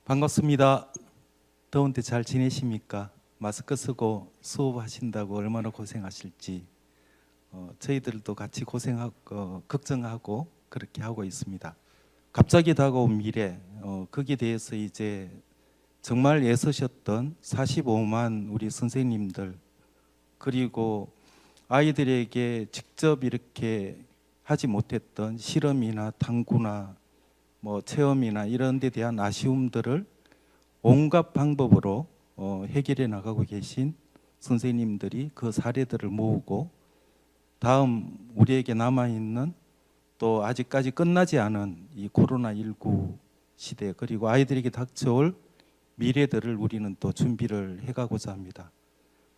반갑습니다. 더운데 잘 지내십니까? 마스크 쓰고 수업하신다고 얼마나 고생하실지 저희들도 같이 고생하고 걱정하고 그렇게 하고 있습니다. 갑자기 다가온 미래 거기에 대해서 이제 정말 애쓰셨던 45만 우리 선생님들 그리고 아이들에게 직접 이렇게 하지 못했던 실험이나 탐구나 체험이나 이런 데 대한 아쉬움들을 온갖 방법으로 해결해 나가고 계신 선생님들이 그 사례들을 모으고 다음 우리에게 남아있는 또 아직까지 끝나지 않은 이 코로나19 시대 그리고 아이들에게 닥쳐올 미래들을 우리는 또 준비를 해가고자 합니다.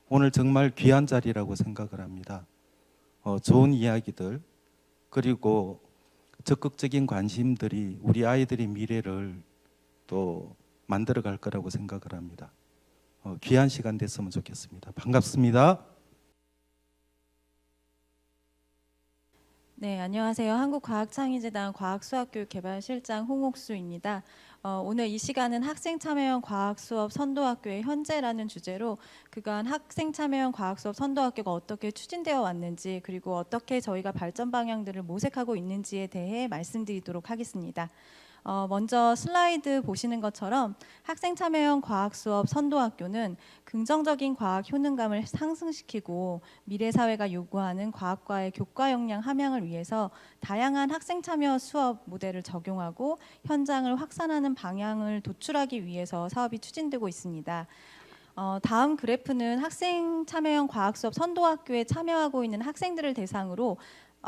오늘 정말 귀한 자리라고 생각을 합니다. 좋은 이야기들 그리고 적극적인 관심들이 우리 아이들의 미래를 또 만들어 갈 거라고 생각을 합니다. 귀한 시간 됐으면 좋겠습니다. 반갑습니다. 네, 안녕하세요. 한국과학창의재단 과학수학교육개발실장 홍옥수입니다. 오늘 이 시간은 학생참여형 과학수업 선도학교의 현재라는 주제로 그간 학생참여형 과학수업 선도학교가 어떻게 추진되어 왔는지 그리고 어떻게 저희가 발전 방향들을 모색하고 있는지에 대해 말씀드리도록 하겠습니다. 먼저 슬라이드 보시는 것처럼 학생참여형 과학수업 선도학교는 긍정적인 과학 효능감을 상승시키고 미래사회가 요구하는 과학과의 교과 역량 함양을 위해서 다양한 학생참여 수업 모델을 적용하고 현장을 확산하는 방향을 도출하기 위해서 사업이 추진되고 있습니다. 다음 그래프는 학생참여형 과학수업 선도학교에 참여하고 있는 학생들을 대상으로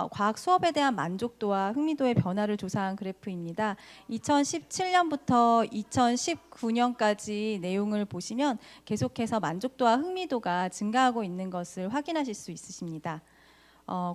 과학 수업에 대한 만족도와 흥미도의 변화를 조사한 그래프입니다. 2017년부터 2019년까지 내용을 보시면 계속해서 만족도와 흥미도가 증가하고 있는 것을 확인하실 수 있으십니다.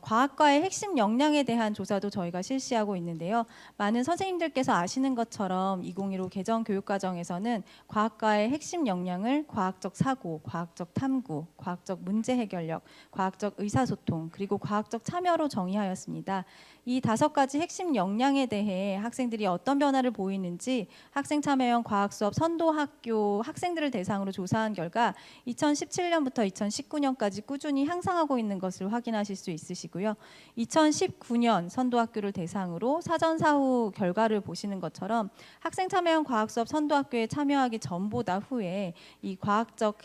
과학과의 핵심 역량에 대한 조사도 저희가 실시하고 있는데요. 많은 선생님들께서 아시는 것처럼 2015 개정 교육과정에서는 과학과의 핵심 역량을 과학적 사고, 과학적 탐구, 과학적 문제 해결력, 과학적 의사소통, 그리고 과학적 참여로 정의하였습니다. 이 5가지 핵심 역량에 대해 학생들이 어떤 변화를 보이는지 학생참여형 과학수업 선도학교 학생들을 대상으로 조사한 결과 2017년부터 2019년까지 꾸준히 향상하고 있는 것을 확인하실 수 있으시고요. 2019년 선도학교를 대상으로 사전사후 결과를 보시는 것처럼 학생참여형 과학수업 선도학교에 참여하기 전보다 후에 이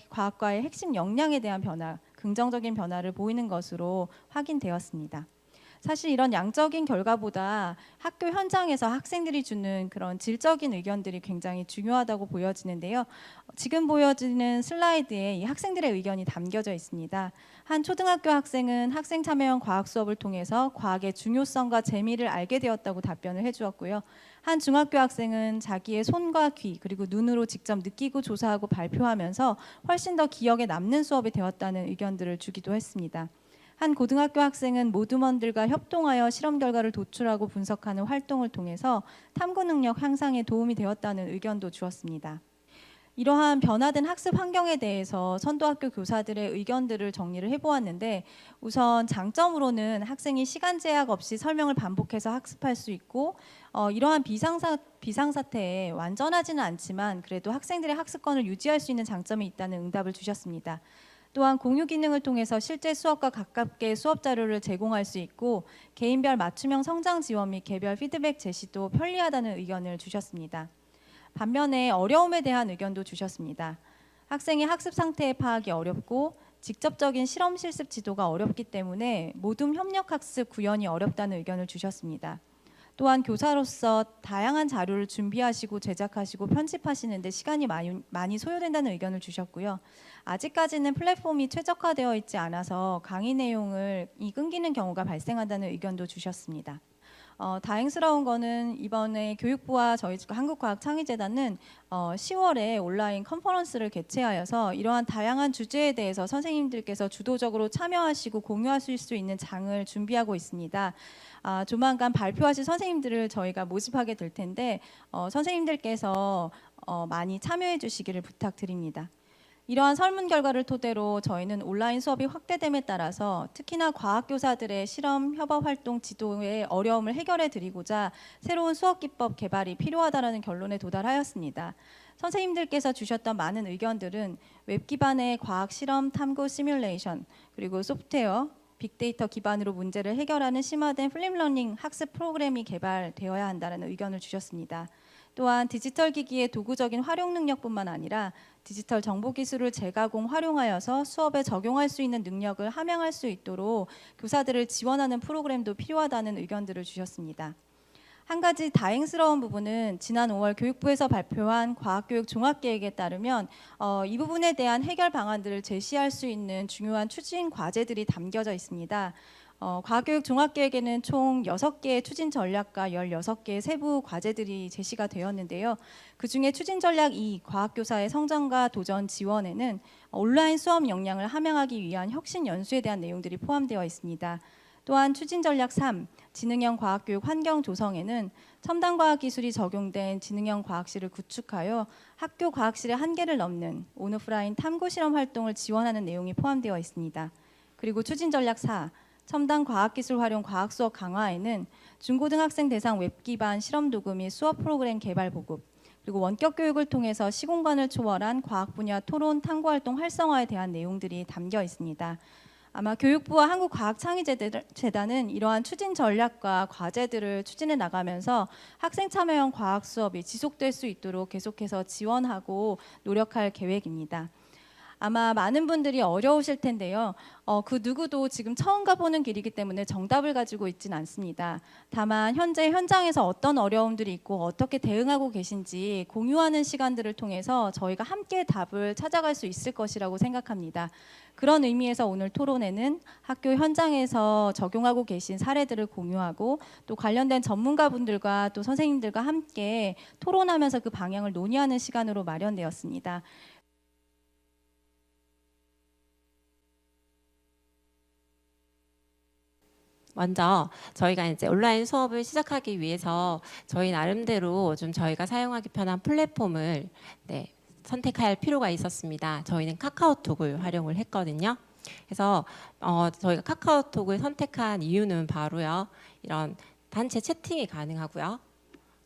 과학과의 핵심 역량에 대한 변화, 긍정적인 변화를 보이는 것으로 확인되었습니다. 사실 이런 양적인 결과보다 학교 현장에서 학생들이 주는 그런 질적인 의견들이 굉장히 중요하다고 보여지는데요. 지금 보여지는 슬라이드에 이 학생들의 의견이 담겨져 있습니다. 한 초등학교 학생은 학생 참여형 과학 수업을 통해서 과학의 중요성과 재미를 알게 되었다고 답변을 해주었고요. 한 중학교 학생은 자기의 손과 귀 그리고 눈으로 직접 느끼고 조사하고 발표하면서 훨씬 더 기억에 남는 수업이 되었다는 의견들을 주기도 했습니다. 한 고등학교 학생은 모두먼들과 협동하여 실험 결과를 도출하고 분석하는 활동을 통해서 탐구 능력 향상에 도움이 되었다는 의견도 주었습니다. 이러한 변화된 학습 환경에 대해서 선도학교 교사들의 의견들을 정리를 해보았는데 우선 장점으로는 학생이 시간 제약 없이 설명을 반복해서 학습할 수 있고 이러한 비상사태에 완전하지는 않지만 그래도 학생들의 학습권을 유지할 수 있는 장점이 있다는 응답을 주셨습니다. 또한 공유 기능을 통해서 실제 수업과 가깝게 수업 자료를 제공할 수 있고 개인별 맞춤형 성장 지원 및 개별 피드백 제시도 편리하다는 의견을 주셨습니다. 반면에 어려움에 대한 의견도 주셨습니다. 학생의 학습 상태의 파악이 어렵고 직접적인 실험 실습 지도가 어렵기 때문에 모둠 협력 학습 구현이 어렵다는 의견을 주셨습니다. 또한 교사로서 다양한 자료를 준비하시고 제작하시고 편집하시는 데 시간이 많이 소요된다는 의견을 주셨고요. 아직까지는 플랫폼이 최적화되어 있지 않아서 강의 내용을 끊기는 경우가 발생한다는 의견도 주셨습니다. 다행스러운 거는 이번에 교육부와 저희 한국과학창의재단은 10월에 온라인 컨퍼런스를 개최하여서 이러한 다양한 주제에 대해서 선생님들께서 주도적으로 참여하시고 공유하실 수 있는 장을 준비하고 있습니다. 조만간 발표하실 선생님들을 저희가 모집하게 될 텐데 선생님들께서 많이 참여해 주시기를 부탁드립니다. 이러한 설문 결과를 토대로 저희는 온라인 수업이 확대됨에 따라서 특히나 과학교사들의 실험 협업 활동 지도의 어려움을 해결해 드리고자 새로운 수업 기법 개발이 필요하다는 결론에 도달하였습니다. 선생님들께서 주셨던 많은 의견들은 웹 기반의 과학 실험 탐구 시뮬레이션, 그리고 소프트웨어, 빅데이터 기반으로 문제를 해결하는 심화된 플립러닝 학습 프로그램이 개발되어야 한다는 의견을 주셨습니다. 또한 디지털 기기의 도구적인 활용 능력뿐만 아니라 디지털 정보 기술을 재가공 활용하여서 수업에 적용할 수 있는 능력을 함양할 수 있도록 교사들을 지원하는 프로그램도 필요하다는 의견들을 주셨습니다. 한 가지 다행스러운 부분은 지난 5월 교육부에서 발표한 과학교육 종합계획에 따르면 이 부분에 대한 해결 방안들을 제시할 수 있는 중요한 추진 과제들이 담겨져 있습니다. 과학교육 종합계획에는 총 6개의 추진 전략과 16개의 세부 과제들이 제시가 되었는데요. 그중에 추진 전략 2, 과학교사의 성장과 도전 지원에는 온라인 수업 역량을 함양하기 위한 혁신 연수에 대한 내용들이 포함되어 있습니다. 또한 추진 전략 3, 지능형 과학교육 환경 조성에는 첨단 과학기술이 적용된 지능형 과학실을 구축하여 학교 과학실의 한계를 넘는 온오프라인 탐구 실험 활동을 지원하는 내용이 포함되어 있습니다. 그리고 추진 전략 4, 첨단 과학기술 활용 과학 수업 강화에는 중고등학생 대상 웹 기반 실험 도구 및 수업 프로그램 개발 보급, 그리고 원격 교육을 통해서 시공간을 초월한 과학 분야 토론 탐구 활동 활성화에 대한 내용들이 담겨 있습니다. 아마 교육부와 한국과학창의재단은 이러한 추진 전략과 과제들을 추진해 나가면서 학생 참여형 과학 수업이 지속될 수 있도록 계속해서 지원하고 노력할 계획입니다. 아마 많은 분들이 어려우실 텐데요. 그 누구도 지금 처음 가보는 길이기 때문에 정답을 가지고 있지는 않습니다. 다만 현재 현장에서 어떤 어려움들이 있고 어떻게 대응하고 계신지 공유하는 시간들을 통해서 저희가 함께 답을 찾아갈 수 있을 것이라고 생각합니다. 그런 의미에서 오늘 토론회는 학교 현장에서 적용하고 계신 사례들을 공유하고 또 관련된 전문가분들과 또 선생님들과 함께 토론하면서 그 방향을 논의하는 시간으로 마련되었습니다. 먼저 저희가 이제 온라인 수업을 시작하기 위해서 저희 나름대로 좀 저희가 사용하기 편한 플랫폼을 선택할 필요가 있었습니다. 저희는 카카오톡을 활용을 했거든요. 그래서 저희가 카카오톡을 선택한 이유는 바로요. 이런 단체 채팅이 가능하고요.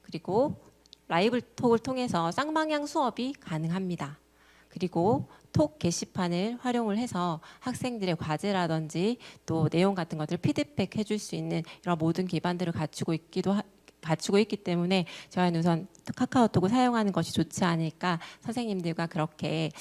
그리고 라이브 톡을 통해서 쌍방향 수업이 가능합니다. 그리고 톡 게시판을 활용을 해서 학생들의 과제라든지 또 내용 같은 것들을 피드백 해줄 수 있는 이런 모든 기반들을 갖추고 있기 때문에 저희는 우선 카카오톡을 사용하는 것이 좋지 않을까 선생님들과 그렇게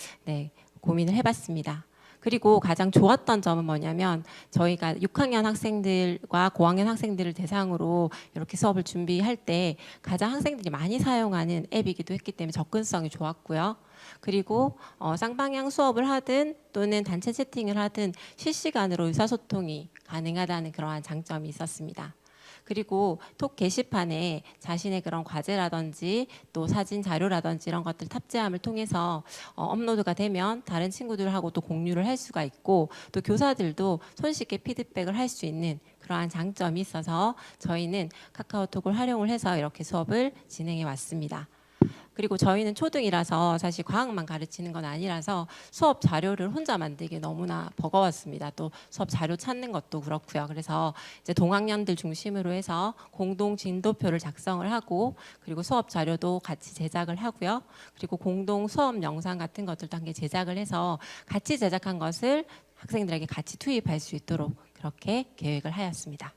고민을 해봤습니다. 그리고 가장 좋았던 점은 뭐냐면 저희가 6학년 학생들과 고학년 학생들을 대상으로 이렇게 수업을 준비할 때 가장 학생들이 많이 사용하는 앱이기도 했기 때문에 접근성이 좋았고요. 그리고 쌍방향 수업을 하든 또는 단체 채팅을 하든 실시간으로 의사소통이 가능하다는 그러한 장점이 있었습니다. 그리고 톡 게시판에 자신의 그런 과제라든지 또 사진 자료라든지 이런 것들 탑재함을 통해서 업로드가 되면 다른 친구들하고 또 공유를 할 수가 있고 또 교사들도 손쉽게 피드백을 할 수 있는 그러한 장점이 있어서 저희는 카카오톡을 활용을 해서 이렇게 수업을 진행해 왔습니다. 그리고 저희는 초등이라서 사실 과학만 가르치는 건 아니라서 수업 자료를 혼자 만들기 너무나 버거웠습니다. 또 수업 자료 찾는 것도 그렇고요. 그래서 이제 동학년들 중심으로 해서 공동 진도표를 작성을 하고 그리고 수업 자료도 같이 제작을 하고요. 그리고 공동 수업 영상 같은 것들도 함께 제작을 해서 같이 제작한 것을 학생들에게 같이 투입할 수 있도록 그렇게 계획을 하였습니다.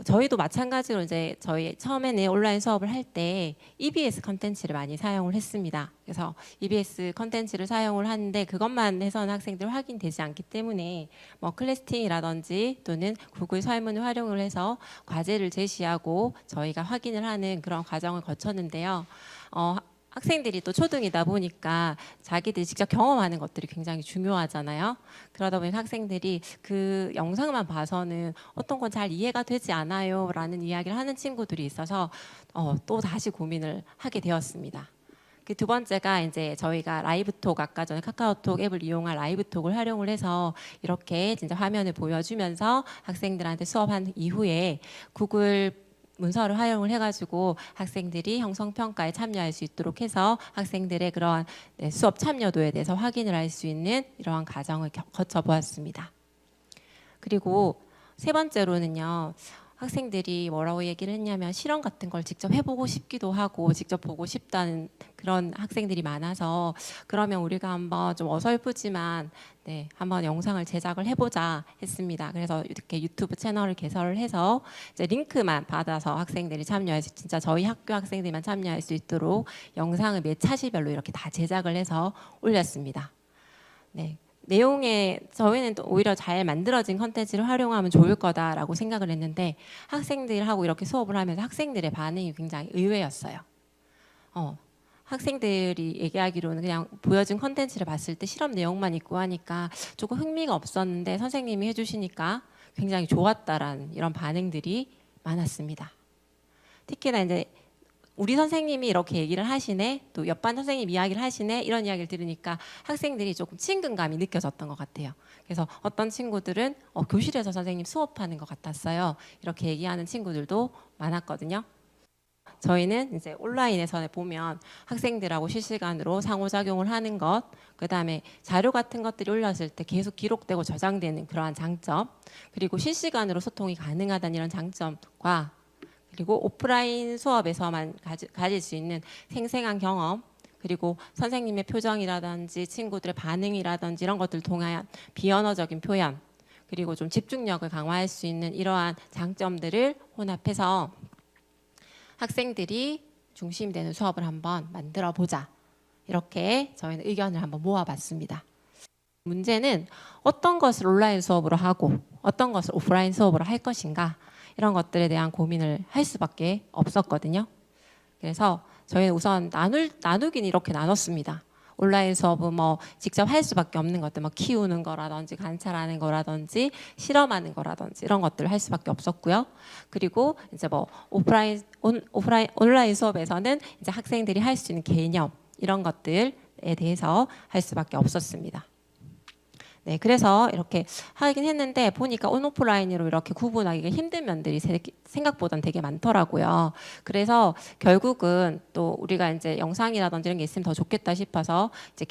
저희도 마찬가지로 이제 저희 처음에는 온라인 수업을 할 때 EBS 컨텐츠를 많이 사용을 했습니다. 그래서 EBS 컨텐츠를 사용을 하는데 그것만 해서는 학생들 확인되지 않기 때문에 뭐 클래스팅이라든지 또는 구글 설문을 활용을 해서 과제를 제시하고 저희가 확인을 하는 그런 과정을 거쳤는데요. 학생들이 또 초등이다 보니까 자기들이 직접 경험하는 것들이 굉장히 중요하잖아요. 그러다 보니 학생들이 그 영상만 봐서는 어떤 건 잘 이해가 되지 않아요 라는 이야기를 하는 친구들이 있어서 또 다시 고민을 하게 되었습니다. 그 두 번째가 이제 저희가 라이브톡 아까 전에 카카오톡 앱을 이용한 라이브톡을 활용을 해서 이렇게 진짜 화면을 보여주면서 학생들한테 수업한 이후에 구글 문서를 활용을 해가지고 학생들이 형성평가에 참여할 수 있도록 해서 학생들의 그러한 수업 참여도에 대해서 확인을 할 수 있는 이러한 과정을 거쳐보았습니다. 그리고 세 번째로는요. 학생들이 뭐라고 얘기를 했냐면 실험 같은 걸 직접 해보고 싶기도 하고 직접 보고 싶다는 그런 학생들이 많아서 그러면 우리가 한번 좀 어설프지만 네, 한번 영상을 제작을 해보자 했습니다. 그래서 이렇게 유튜브 채널을 개설을 해서 이제 링크만 받아서 학생들이 참여해서 진짜 저희 학교 학생들만 참여할 수 있도록 영상을 매 차시별로 이렇게 다 제작을 해서 올렸습니다. 네. 내용에 저희는 또 오히려 잘 만들어진 컨텐츠를 활용하면 좋을 거다라고 생각을 했는데 학생들하고 이렇게 수업을 하면서 학생들의 반응이 굉장히 의외였어요. 학생들이 얘기하기로는 그냥 보여준 컨텐츠를 봤을 때 실험 내용만 있고 하니까 조금 흥미가 없었는데 선생님이 해주시니까 굉장히 좋았다라는 이런 반응들이 많았습니다. 특히나 이제 우리 선생님이 이렇게 얘기를 하시네, 또 옆반 선생님 이야기를 하시네, 이런 이야기를 들으니까 학생들이 조금 친근감이 느껴졌던 것 같아요. 그래서 어떤 친구들은 교실에서 선생님 수업하는 것 같았어요. 이렇게 얘기하는 친구들도 많았거든요. 저희는 이제 온라인에서 보면 학생들하고 실시간으로 상호작용을 하는 것, 그 다음에 자료 같은 것들이 올렸을 때 계속 기록되고 저장되는 그러한 장점, 그리고 실시간으로 소통이 가능하다는 이런 장점과 그리고 오프라인 수업에서만 가질 수 있는 생생한 경험, 그리고 선생님의 표정이라든지 친구들의 반응이라든지 이런 것들을 통한 비언어적인 표현, 그리고 좀 집중력을 강화할 수 있는 이러한 장점들을 혼합해서 학생들이 중심이 되는 수업을 한번 만들어 보자. 이렇게 저희는 의견을 한번 모아봤습니다. 문제는 어떤 것을 온라인 수업으로 하고 어떤 것을 오프라인 수업으로 할 것인가, 이런 것들에 대한 고민을 할 수밖에 없었거든요. 그래서 저희는 우선 나누긴 이렇게 나눴습니다. 온라인 수업은 뭐 직접 할 수밖에 없는 것들, 뭐 키우는 거라든지 관찰하는 거라든지 실험하는 거라든지 이런 것들을 할 수밖에 없었고요. 그리고 이제 뭐 온라인 수업에서는 이제 학생들이 할 수 있는 개념 이런 것들에 대해서 할 수밖에 없었습니다. 네, 그래서 이렇게 하긴 했는데 보니까 온오프라인으로 이렇게 구분하기가 힘든 면들이 생각보다는 되게 많더라고요. 그래서 결국은 또 우리가 이제 영상이라든지 이런 게 있으면 더 좋겠다 싶어서 이제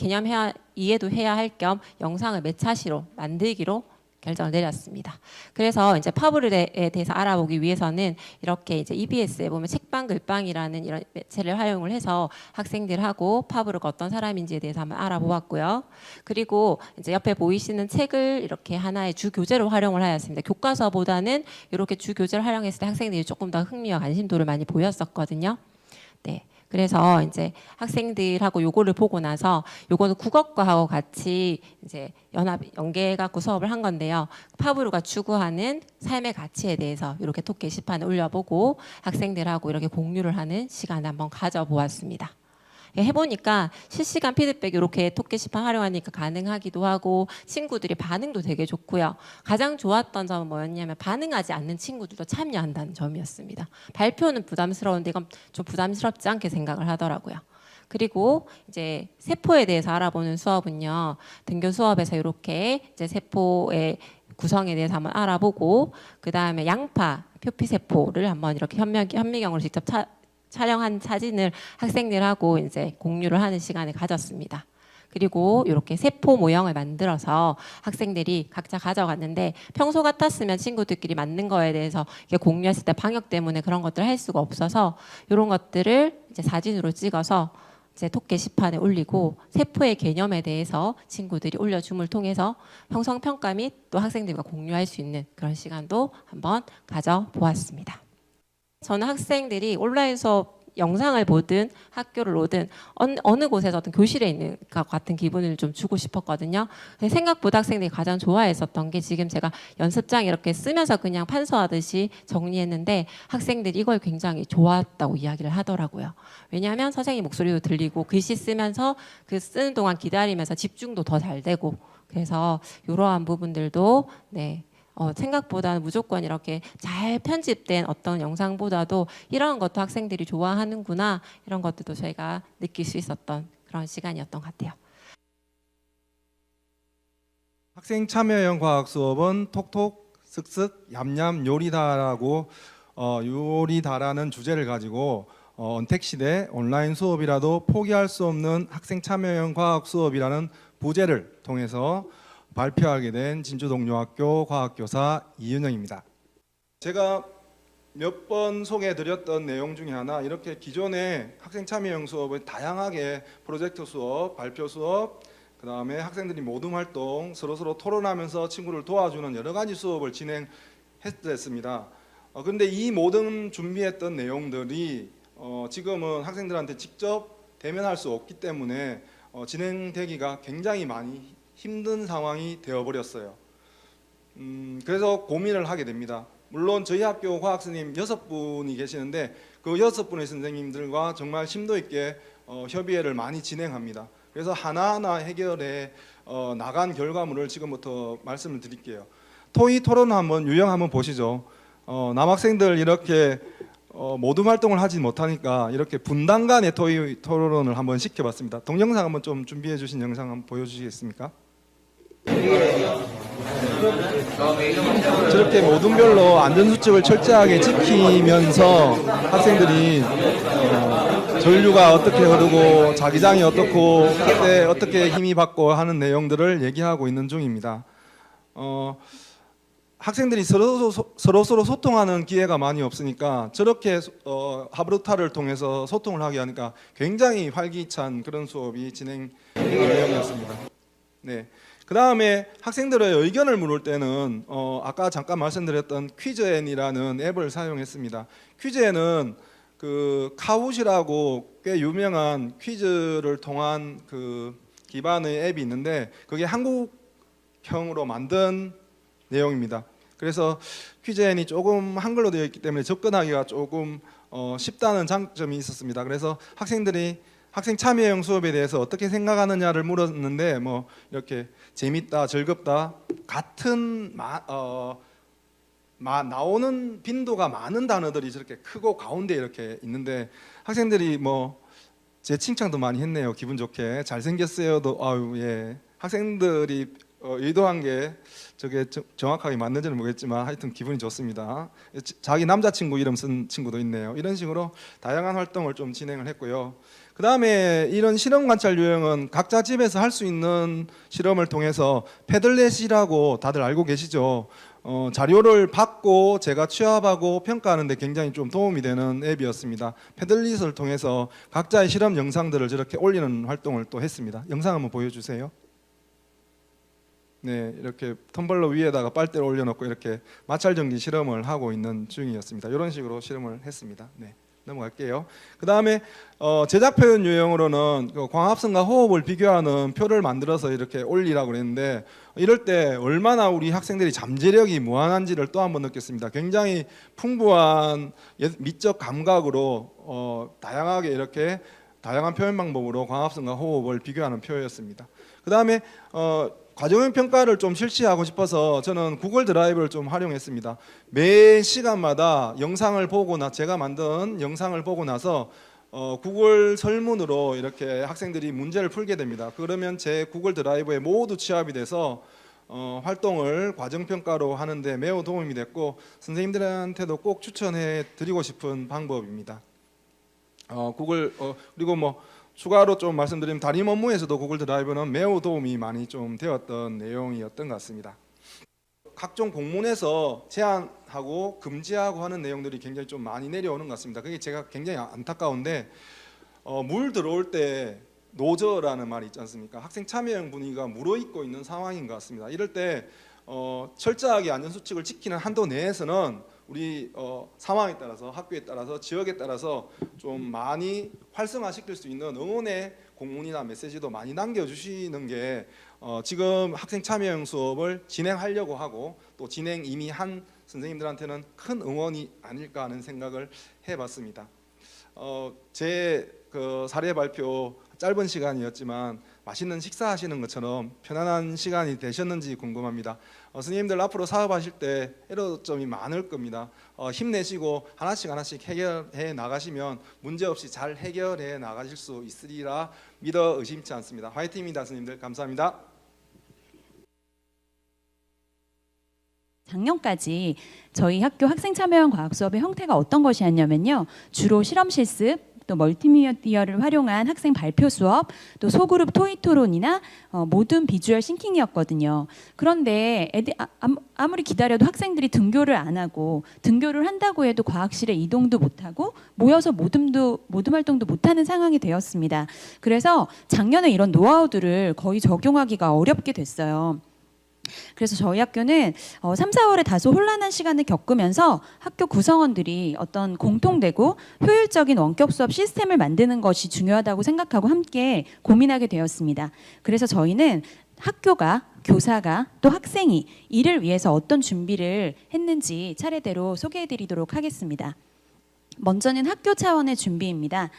이해도 해야 할 겸 영상을 매차시로 만들기로 결정을 내렸습니다. 그래서 이제 파브르에 대해서 알아보기 위해서는 이렇게 이제 EBS에 보면 책방 글방이라는 이런 매체를 활용을 해서 학생들하고 파브르가 어떤 사람인지에 대해서 한번 알아보았고요. 그리고 이제 옆에 보이시는 책을 이렇게 하나의 주 교재로 활용을 하였습니다. 교과서보다는 이렇게 주 교재를 활용했을 때 학생들이 조금 더 흥미와 관심도를 많이 보였었거든요. 네. 그래서 이제 학생들하고 요거를 보고 나서 요거는 국어과하고 같이 이제 연계해갖고 수업을 한 건데요. 파브르가 추구하는 삶의 가치에 대해서 이렇게 톡 게시판에 올려보고 학생들하고 이렇게 공유를 하는 시간을 한번 가져보았습니다. 해보니까 실시간 피드백 이렇게 톡 게시판 활용하니까 가능하기도 하고 친구들이 반응도 되게 좋고요. 가장 좋았던 점은 뭐였냐면 반응하지 않는 친구들도 참여한다는 점이었습니다. 발표는 부담스러운데 이건 좀 부담스럽지 않게 생각을 하더라고요. 그리고 이제 세포에 대해서 알아보는 수업은요. 등교 수업에서 이렇게 이제 세포의 구성에 대해서 한번 알아보고 그 다음에 양파, 표피세포를 한번 이렇게 현미경으로 직접 촬영한 사진을 학생들하고 이제 공유를 하는 시간을 가졌습니다. 그리고 이렇게 세포 모형을 만들어서 학생들이 각자 가져갔는데 평소 같았으면 친구들끼리 만든 거에 대해서 공유했을 때 방역 때문에 그런 것들을 할 수가 없어서 이런 것들을 이제 사진으로 찍어서 이제 톡 게시판에 올리고 세포의 개념에 대해서 친구들이 올려줌을 통해서 형성평가 및 또 학생들과 공유할 수 있는 그런 시간도 한번 가져보았습니다. 저는 학생들이 온라인 수업 영상을 보든 학교를 오든 어느 곳에서든 교실에 있는 것 같은 기분을 좀 주고 싶었거든요. 근데 생각보다 학생들이 가장 좋아했었던 게 지금 제가 연습장 이렇게 쓰면서 그냥 판서하듯이 정리했는데 학생들이 이걸 굉장히 좋았다고 이야기를 하더라고요. 왜냐하면 선생님 목소리도 들리고 글씨 쓰면서 그 쓰는 동안 기다리면서 집중도 더 잘 되고 그래서 이러한 부분들도 네. 생각보다는 무조건 이렇게 잘 편집된 어떤 영상보다도 이런 것도 학생들이 좋아하는구나 이런 것들도 저희가 느낄 수 있었던 그런 시간이었던 것 같아요. 학생 참여형 과학 수업은 톡톡 쓱쓱 얌얌 요리다라고 요리다라는 주제를 가지고 언택 시대 온라인 수업이라도 포기할 수 없는 학생 참여형 과학 수업이라는 부제를 통해서 발표하게 된 진주동료학교 과학교사 이윤영입니다. 제가 몇 번 소개해드렸던 내용 중에 하나, 이렇게 기존의 학생 참여형 수업을 다양하게 프로젝트 수업, 발표 수업, 그 다음에 학생들이 모둠 활동, 서로 토론하면서 친구를 도와주는 여러 가지 수업을 진행했습니다. 그런데 이 모든 준비했던 내용들이 지금은 학생들한테 직접 대면할 수 없기 때문에 진행되기가 굉장히 많이 힘든 상황이 되어버렸어요. 그래서 고민을 하게 됩니다. 물론 저희 학교 과학 선생님 6분이 계시는데 그 6분의 선생님들과 정말 심도 있게 협의회를 많이 진행합니다. 그래서 하나하나 해결해 나간 결과물을 지금부터 말씀을 드릴게요. 토의 토론 한번 유형 한번 보시죠. 남학생들 이렇게 모둠 활동을 하지 못하니까 이렇게 분단 간의 토의 토론을 한번 시켜봤습니다. 동영상 한번 좀 준비해 주신 영상 한번 보여주시겠습니까? 저렇게 모둠별로 안전수칙을 철저하게 지키면서 학생들이 전류가 어떻게 흐르고 자기장이 어떻고 그때 어떻게 힘이 받고 하는 내용들을 얘기하고 있는 중입니다. 학생들이 서로 소통하는 기회가 많이 없으니까 저렇게 하브루타를 통해서 소통을 하게 하니까 굉장히 활기찬 그런 수업이 진행된 내용이었습니다. 네. 그 다음에 학생들의 의견을 물을 때는 아까 잠깐 말씀드렸던 퀴즈앤이라는 앱을 사용했습니다. 퀴즈앤은 그 카웃이라고 꽤 유명한 퀴즈를 통한 그 기반의 앱이 있는데 그게 한국형으로 만든 내용입니다. 그래서 퀴즈앤이 조금 한글로 되어 있기 때문에 접근하기가 조금 쉽다는 장점이 있었습니다. 그래서 학생들이 학생 참여형 수업에 대해서 어떻게 생각하느냐를 물었는데 뭐 이렇게 재밌다, 즐겁다, 같은 나오는 빈도가 많은 단어들이 저렇게 크고 가운데 이렇게 있는데 학생들이 뭐 제 칭찬도 많이 했네요. 기분 좋게 잘생겼어요도 아유 예 학생들이 의도한 게 저게 정확하게 맞는지는 모르겠지만 하여튼 기분이 좋습니다. 자기 남자친구 이름 쓴 친구도 있네요. 이런 식으로 다양한 활동을 좀 진행을 했고요. 그 다음에 이런 실험 관찰 유형은 각자 집에서 할 수 있는 실험을 통해서 패들렛이라고 다들 알고 계시죠? 자료를 받고 제가 취합하고 평가하는 데 굉장히 좀 도움이 되는 앱이었습니다. 패들렛을 통해서 각자의 실험 영상들을 저렇게 올리는 활동을 또 했습니다. 영상 한번 보여주세요. 네, 이렇게 텀블러 위에다가 빨대를 올려놓고 이렇게 마찰 정지 실험을 하고 있는 중이었습니다. 이런 식으로 실험을 했습니다. 네, 넘어갈게요. 그 다음에 제작 표현 유형으로는 광합성과 호흡을 비교하는 표를 만들어서 이렇게 올리라고 그랬는데 이럴 때 얼마나 우리 학생들이 잠재력이 무한한지를 또 한번 느꼈습니다. 굉장히 풍부한 미적 감각으로 다양하게 이렇게 다양한 표현 방법으로 광합성과 호흡을 비교하는 표였습니다. 그 다음에 과정형 평가를 좀 실시하고 싶어서 저는 구글 드라이브를 좀 활용했습니다. 매 시간마다 영상을 보거나 제가 만든 영상을 보고 나서 구글 설문으로 이렇게 학생들이 문제를 풀게 됩니다. 그러면 제 구글 드라이브에 모두 취합이 돼서 활동을 과정평가로 하는데 매우 도움이 됐고 선생님들한테도 꼭 추천해 드리고 싶은 방법입니다. 구글 그리고 뭐 추가로 좀 말씀드리면 담임 업무에서도 구글 드라이브는 매우 도움이 많이 좀 되었던 내용이었던 것 같습니다. 각종 공문에서 제한하고 금지하고 하는 내용들이 굉장히 좀 많이 내려오는 것 같습니다. 그게 제가 굉장히 안타까운데 물 들어올 때 노저라는 말이 있지 않습니까? 학생 참여형 분위기가 무르익고 있는 상황인 것 같습니다. 이럴 때 철저하게 안전수칙을 지키는 한도 내에서는 우리 상황에 따라서 학교에 따라서 지역에 따라서 좀 많이 활성화시킬 수 있는 응원의 공문이나 메시지도 많이 남겨주시는 게 지금 학생 참여형 수업을 진행하려고 하고 또 진행 이미 한 선생님들한테는 큰 응원이 아닐까 하는 생각을 해봤습니다. 제 그 사례 발표 짧은 시간이었지만 맛있는 식사하시는 것처럼 편안한 시간이 되셨는지 궁금합니다. 선생님들 앞으로 사업하실 때 에러점이 많을 겁니다. 힘내시고 하나씩 해결해 나가시면 문제없이 잘 해결해 나가실 수 있으리라 믿어 의심치 않습니다. 화이팅입니다. 선생님들 감사합니다. 작년까지 저희 학교 학생 참여형 과학 수업의 형태가 어떤 것이었냐면요. 주로 실험 실습, 또 멀티미디어를 활용한 학생 발표 수업, 또 소그룹 토의 토론이나 모든 비주얼 싱킹이었거든요. 그런데 아무리 기다려도 학생들이 등교를 안 하고, 등교를 한다고 해도 과학실에 이동도 못하고 모여서 모둠 활동도 못하는 상황이 되었습니다. 그래서 작년에 이런 노하우들을 거의 적용하기가 어렵게 됐어요. 그래서 저희 학교는 3, 4월에 다소 혼란한 시간을 겪으면서 학교 구성원들이 어떤 공통되고 효율적인 원격 수업 시스템을 만드는 것이 중요하다고 생각하고 함께 고민하게 되었습니다. 그래서 저희는 학교가, 교사가, 또 학생이 이를 위해서 어떤 준비를 했는지 차례대로 소개해드리도록 하겠습니다. 먼저는 학교 차원의 준비입니다.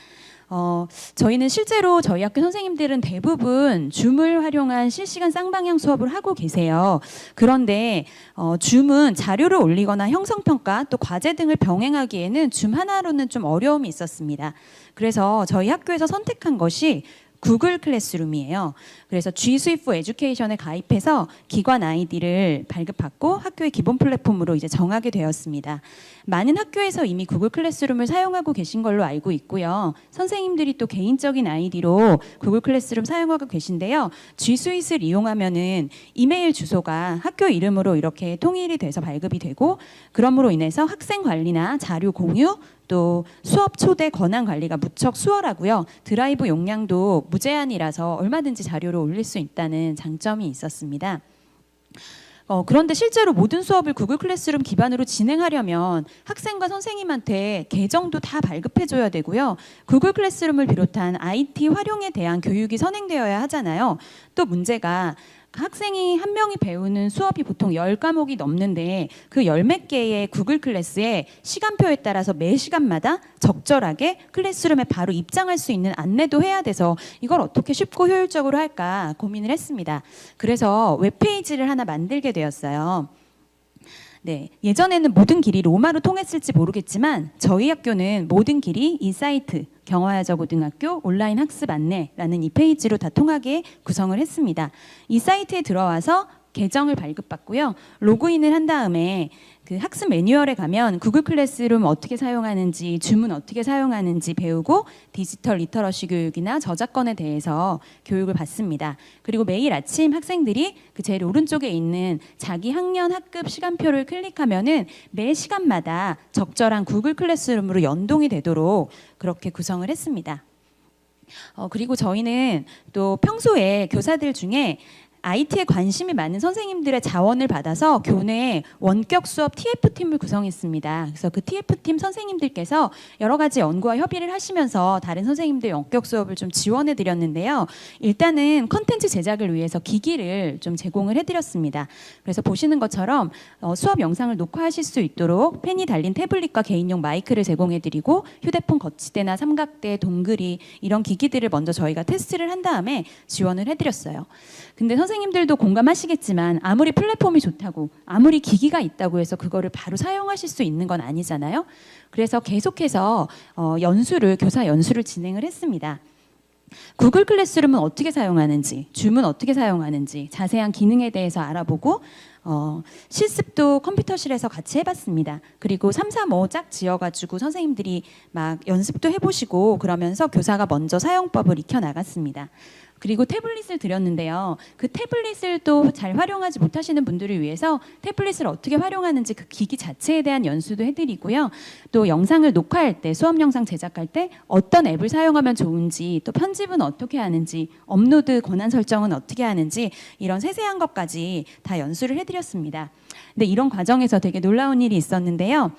저희는 실제로 저희 학교 선생님들은 대부분 줌을 활용한 실시간 쌍방향 수업을 하고 계세요. 그런데 줌은 자료를 올리거나 형성평가 또 과제 등을 병행하기에는 줌 하나로는 좀 어려움이 있었습니다. 그래서 저희 학교에서 선택한 것이 구글 클래스룸이에요. 그래서 G Suite for Education에 가입해서 기관 아이디를 발급받고 학교의 기본 플랫폼으로 이제 정하게 되었습니다. 많은 학교에서 이미 구글 클래스룸을 사용하고 계신 걸로 알고 있고요. 선생님들이 또 개인적인 아이디로 구글 클래스룸 사용하고 계신데요. G Suite를 이용하면은 이메일 주소가 학교 이름으로 이렇게 통일이 돼서 발급이 되고, 그럼으로 인해서 학생 관리나 자료 공유, 또 수업 초대 권한 관리가 무척 수월하고요. 드라이브 용량도 무제한이라서 얼마든지 자료를 올릴 수 있다는 장점이 있었습니다. 그런데 실제로 모든 수업을 구글 클래스룸 기반으로 진행하려면 학생과 선생님한테 계정도 다 발급해줘야 되고요. 구글 클래스룸을 비롯한 IT 활용에 대한 교육이 선행되어야 하잖아요. 또 문제가 학생이 한 명이 배우는 수업이 보통 10과목이 넘는데 그 10몇 개의 구글 클래스에 시간표에 따라서 매 시간마다 적절하게 클래스룸에 바로 입장할 수 있는 안내도 해야 돼서 이걸 어떻게 쉽고 효율적으로 할까 고민을 했습니다. 그래서 웹페이지를 하나 만들게 되었어요. 네, 예전에는 모든 길이 로마로 통했을지 모르겠지만 저희 학교는 모든 길이 이 사이트 경화여자고등학교 온라인 학습 안내라는 이 페이지로 다 통하게 구성을 했습니다. 이 사이트에 들어와서 계정을 발급받고요. 로그인을 한 다음에 그 학습 매뉴얼에 가면 구글 클래스룸 어떻게 사용하는지, 줌은 어떻게 사용하는지 배우고 디지털 리터러시 교육이나 저작권에 대해서 교육을 받습니다. 그리고 매일 아침 학생들이 그 제일 오른쪽에 있는 자기 학년 학급 시간표를 클릭하면은 매 시간마다 적절한 구글 클래스룸으로 연동이 되도록 그렇게 구성을 했습니다. 그리고 저희는 또 평소에 교사들 중에 IT에 관심이 많은 선생님들의 자원을 받아서 교내에 원격 수업 TF팀을 구성했습니다. 그래서 그 TF팀 선생님들께서 여러 가지 연구와 협의를 하시면서 다른 선생님들 원격 수업을 좀 지원해 드렸는데요. 일단은 컨텐츠 제작을 위해서 기기를 좀 제공을 해드렸습니다. 그래서 보시는 것처럼 수업 영상을 녹화하실 수 있도록 펜이 달린 태블릿과 개인용 마이크를 제공해 드리고 휴대폰 거치대나 삼각대, 동그리 이런 기기들을 먼저 저희가 테스트를 한 다음에 지원을 해드렸어요. 근데 선생님들도 공감하시겠지만 아무리 플랫폼이 좋다고 아무리 기기가 있다고 해서 그거를 바로 사용하실 수 있는 건 아니잖아요. 그래서 계속해서 교사 연수를 진행을 했습니다. 구글 클래스룸은 어떻게 사용하는지, 줌은 어떻게 사용하는지 자세한 기능에 대해서 알아보고 실습도 컴퓨터실에서 같이 해봤습니다. 그리고 3, 4, 5 짝 지어가지고 선생님들이 막 연습도 해보시고 그러면서 교사가 먼저 사용법을 익혀나갔습니다. 그리고 태블릿을 드렸는데요. 그 태블릿을 또 잘 활용하지 못하시는 분들을 위해서 태블릿을 어떻게 활용하는지 그 기기 자체에 대한 연수도 해드리고요. 또 영상을 녹화할 때, 수업 영상 제작할 때 어떤 앱을 사용하면 좋은지, 또 편집은 어떻게 하는지, 업로드 권한 설정은 어떻게 하는지 이런 세세한 것까지 다 연수를 해드렸습니다. 근데 이런 과정에서 되게 놀라운 일이 있었는데요.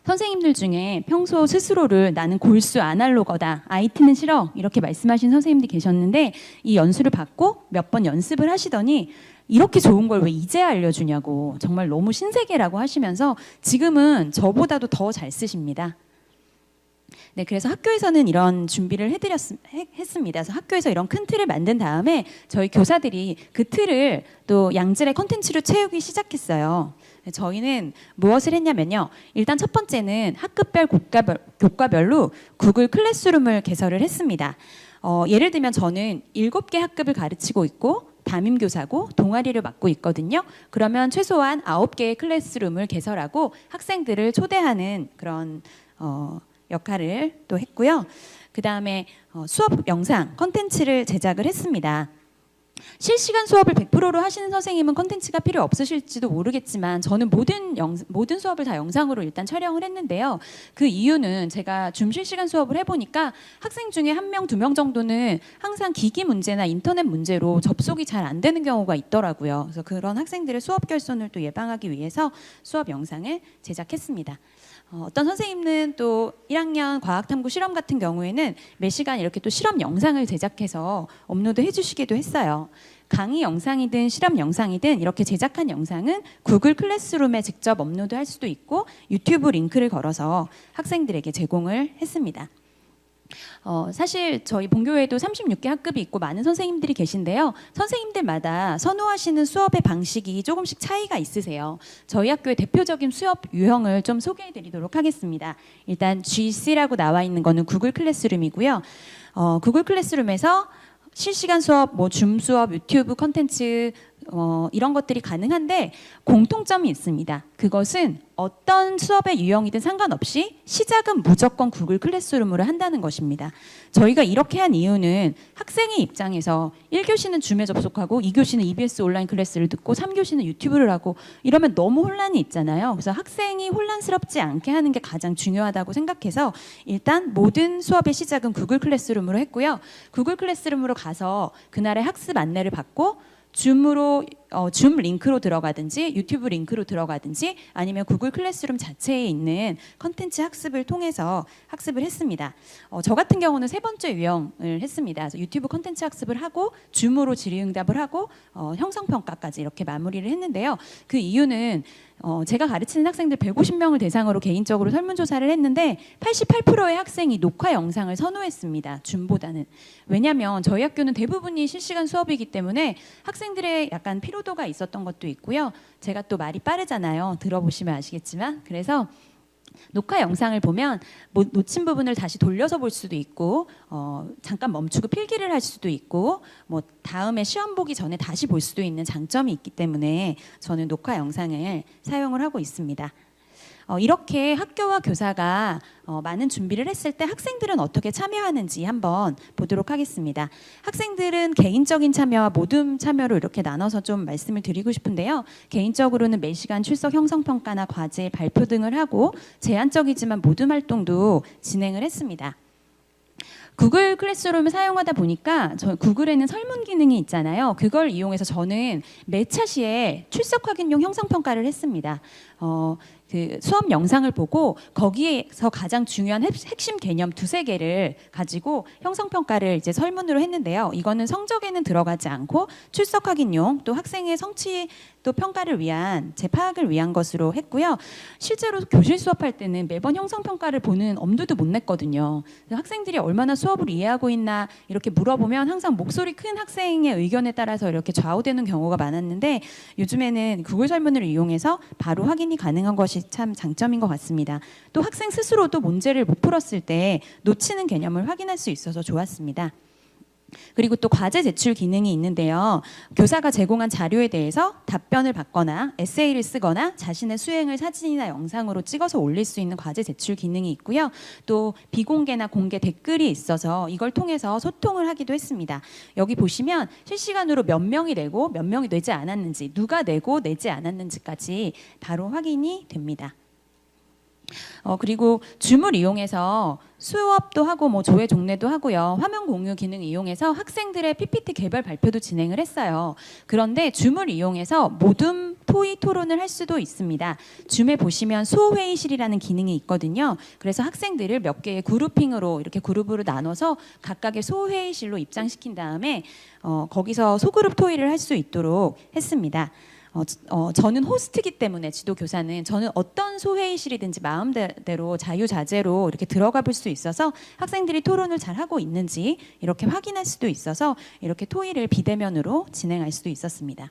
선생님들 중에 평소 스스로를 나는 골수 아날로거다, IT는 싫어 이렇게 말씀하신 선생님들이 계셨는데 이 연수를 받고 몇 번 연습을 하시더니 이렇게 좋은 걸 왜 이제 알려주냐고 정말 너무 신세계라고 하시면서 지금은 저보다도 더 잘 쓰십니다. 네, 그래서 학교에서는 이런 준비를 했습니다. 그래서 학교에서 이런 큰 틀을 만든 다음에 저희 교사들이 그 틀을 또 양질의 콘텐츠로 채우기 시작했어요. 저희는 무엇을 했냐면요. 일단 첫 번째는 학급별 교과별로 구글 클래스룸을 개설을 했습니다. 예를 들면 저는 7개 학급을 가르치고 있고 담임교사고 동아리를 맡고 있거든요. 그러면 최소한 9개의 클래스룸을 개설하고 학생들을 초대하는 그런 역할을 또 했고요. 그 다음에 수업 영상 컨텐츠를 제작을 했습니다. 실시간 수업을 100%로 하시는 선생님은 컨텐츠가 필요 없으실지도 모르겠지만 저는 모든 수업을 다 영상으로 일단 촬영을 했는데요. 그 이유는 제가 줌 실시간 수업을 해보니까 학생 중에 1명, 2명 정도는 항상 기기 문제나 인터넷 문제로 접속이 잘 안 되는 경우가 있더라고요. 그래서 그런 학생들의 수업 결손을 또 예방하기 위해서 수업 영상을 제작했습니다. 어떤 선생님은 또 1학년 과학탐구 실험 같은 경우에는 매 시간 이렇게 또 실험 영상을 제작해서 업로드 해주시기도 했어요. 강의 영상이든 실험 영상이든 이렇게 제작한 영상은 구글 클래스룸에 직접 업로드할 수도 있고 유튜브 링크를 걸어서 학생들에게 제공을 했습니다. 사실 저희 본교에도 36개 학급이 있고 많은 선생님들이 계신데요. 선생님들마다 선호하시는 수업의 방식이 조금씩 차이가 있으세요. 저희 학교의 대표적인 수업 유형을 좀 소개해 드리도록 하겠습니다. 일단 GC라고 나와 있는 거는 구글 클래스룸이고요. 구글 클래스룸에서 실시간 수업, 줌 수업, 유튜브 콘텐츠 이런 것들이 가능한데 공통점이 있습니다. 그것은 어떤 수업의 유형이든 상관없이 시작은 무조건 구글 클래스룸으로 한다는 것입니다. 저희가 이렇게 한 이유는 학생의 입장에서 1교시는 줌에 접속하고 2교시는 EBS 온라인 클래스를 듣고 3교시는 유튜브를 하고 이러면 너무 혼란이 있잖아요. 그래서 학생이 혼란스럽지 않게 하는 게 가장 중요하다고 생각해서 일단 모든 수업의 시작은 구글 클래스룸으로 했고요. 구글 클래스룸으로 가서 그날의 학습 안내를 받고 줌 링크로 들어가든지 유튜브 링크로 들어가든지 아니면 구글 클래스룸 자체에 있는 컨텐츠 학습을 통해서 학습을 했습니다. 저 같은 경우는 3번째 유형을 했습니다. 그래서 유튜브 컨텐츠 학습을 하고 줌으로 질의응답을 하고 형성평가까지 이렇게 마무리를 했는데요. 그 이유는 제가 가르치는 학생들 150명을 대상으로 개인적으로 설문조사를 했는데 88%의 학생이 녹화 영상을 선호했습니다. 줌보다는. 왜냐하면 저희 학교는 대부분이 실시간 수업이기 때문에 학생들의 약간 피로도가 있었던 것도 있고요. 제가 또 말이 빠르잖아요. 들어보시면 아시겠지만. 그래서 녹화 영상을 보면 놓친 부분을 다시 돌려서 볼 수도 있고 잠깐 멈추고 필기를 할 수도 있고 다음에 시험 보기 전에 다시 볼 수도 있는 장점이 있기 때문에 저는 녹화 영상을 사용을 하고 있습니다. 이렇게 학교와 교사가 많은 준비를 했을 때 학생들은 어떻게 참여하는지 한번 보도록 하겠습니다. 학생들은 개인적인 참여와 모둠 참여로 이렇게 나눠서 좀 말씀을 드리고 싶은데요. 개인적으로는 매 시간 출석 형성평가나 과제, 발표 등을 하고 제한적이지만 모둠 활동도 진행을 했습니다. 구글 클래스룸을 사용하다 보니까 구글에는 설문 기능이 있잖아요. 그걸 이용해서 저는 매차 시에 출석 확인용 형성평가를 했습니다. 그 수업 영상을 보고 거기에서 가장 중요한 핵심 개념 2-3개를 가지고 형성평가를 이제 설문으로 했는데요. 이거는 성적에는 들어가지 않고 출석 확인용 또 학생의 성취 또 평가를 위한 재파악을 위한 것으로 했고요. 실제로 교실 수업할 때는 매번 형성평가를 보는 엄두도 못 냈거든요. 학생들이 얼마나 수업을 이해하고 있나 이렇게 물어보면 항상 목소리 큰 학생의 의견에 따라서 이렇게 좌우되는 경우가 많았는데 요즘에는 구글 설문을 이용해서 바로 확인이 가능한 것이 참 장점인 것 같습니다. 또 학생 스스로도 문제를 못 풀었을 때 놓치는 개념을 확인할 수 있어서 좋았습니다. 그리고 또 과제 제출 기능이 있는데요. 교사가 제공한 자료에 대해서 답변을 받거나 에세이를 쓰거나 자신의 수행을 사진이나 영상으로 찍어서 올릴 수 있는 과제 제출 기능이 있고요. 또 비공개나 공개 댓글이 있어서 이걸 통해서 소통을 하기도 했습니다. 여기 보시면 실시간으로 몇 명이 내고 몇 명이 내지 않았는지, 누가 내고 내지 않았는지까지 바로 확인이 됩니다. 그리고 줌을 이용해서 수업도 하고 조회 종례도 하고요. 화면 공유 기능 이용해서 학생들의 PPT 개발 발표도 진행을 했어요. 그런데 줌을 이용해서 모둠 토의 토론을 할 수도 있습니다. 줌에 보시면 소회의실이라는 기능이 있거든요. 그래서 학생들을 몇 개의 그룹핑으로 이렇게 그룹으로 나눠서 각각의 소회의실로 입장시킨 다음에 거기서 소그룹 토의를 할 수 있도록 했습니다. 저는 호스트이기 때문에 지도교사는 저는 어떤 소회의실이든지 마음대로 자유자재로 이렇게 들어가 볼 수 있어서 학생들이 토론을 잘 하고 있는지 이렇게 확인할 수도 있어서 이렇게 토의를 비대면으로 진행할 수도 있었습니다.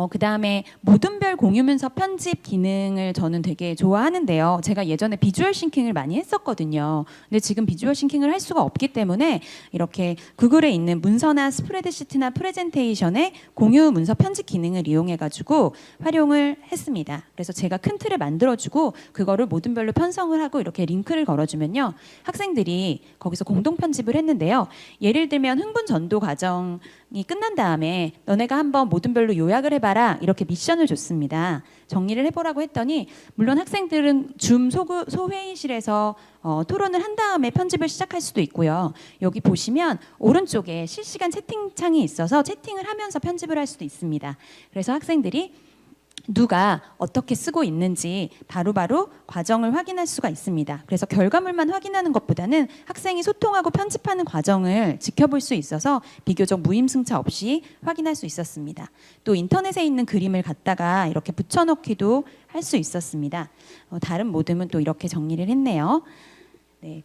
그다음에 모둠별 공유문서 편집 기능을 저는 되게 좋아하는데요. 제가 예전에 비주얼 싱킹을 많이 했었거든요. 근데 지금 비주얼 싱킹을 할 수가 없기 때문에 이렇게 구글에 있는 문서나 스프레드시트나 프레젠테이션에 공유 문서 편집 기능을 이용해 가지고 활용을 했습니다. 그래서 제가 큰 틀을 만들어주고 그거를 모둠별로 편성을 하고 이렇게 링크를 걸어주면요, 학생들이 거기서 공동 편집을 했는데요. 예를 들면 흥분 전도 과정이 끝난 다음에 너네가 한번 모둠별로 요약을 해봐라, 이렇게 미션을 줬습니다. 정리를 해보라고 했더니 물론 학생들은 줌 소회의실에서 토론을 한 다음에 편집을 시작할 수도 있고요. 여기 보시면 오른쪽에 실시간 채팅창이 있어서 채팅을 하면서 편집을 할 수도 있습니다. 그래서 학생들이 누가 어떻게 쓰고 있는지 바로바로 과정을 확인할 수가 있습니다. 그래서 결과물만 확인하는 것보다는 학생이 소통하고 편집하는 과정을 지켜볼 수 있어서 비교적 무임승차 없이 확인할 수 있었습니다. 또 인터넷에 있는 그림을 갖다가 이렇게 붙여넣기도 할 수 있었습니다. 다른 모듬은 또 이렇게 정리를 했네요. 네,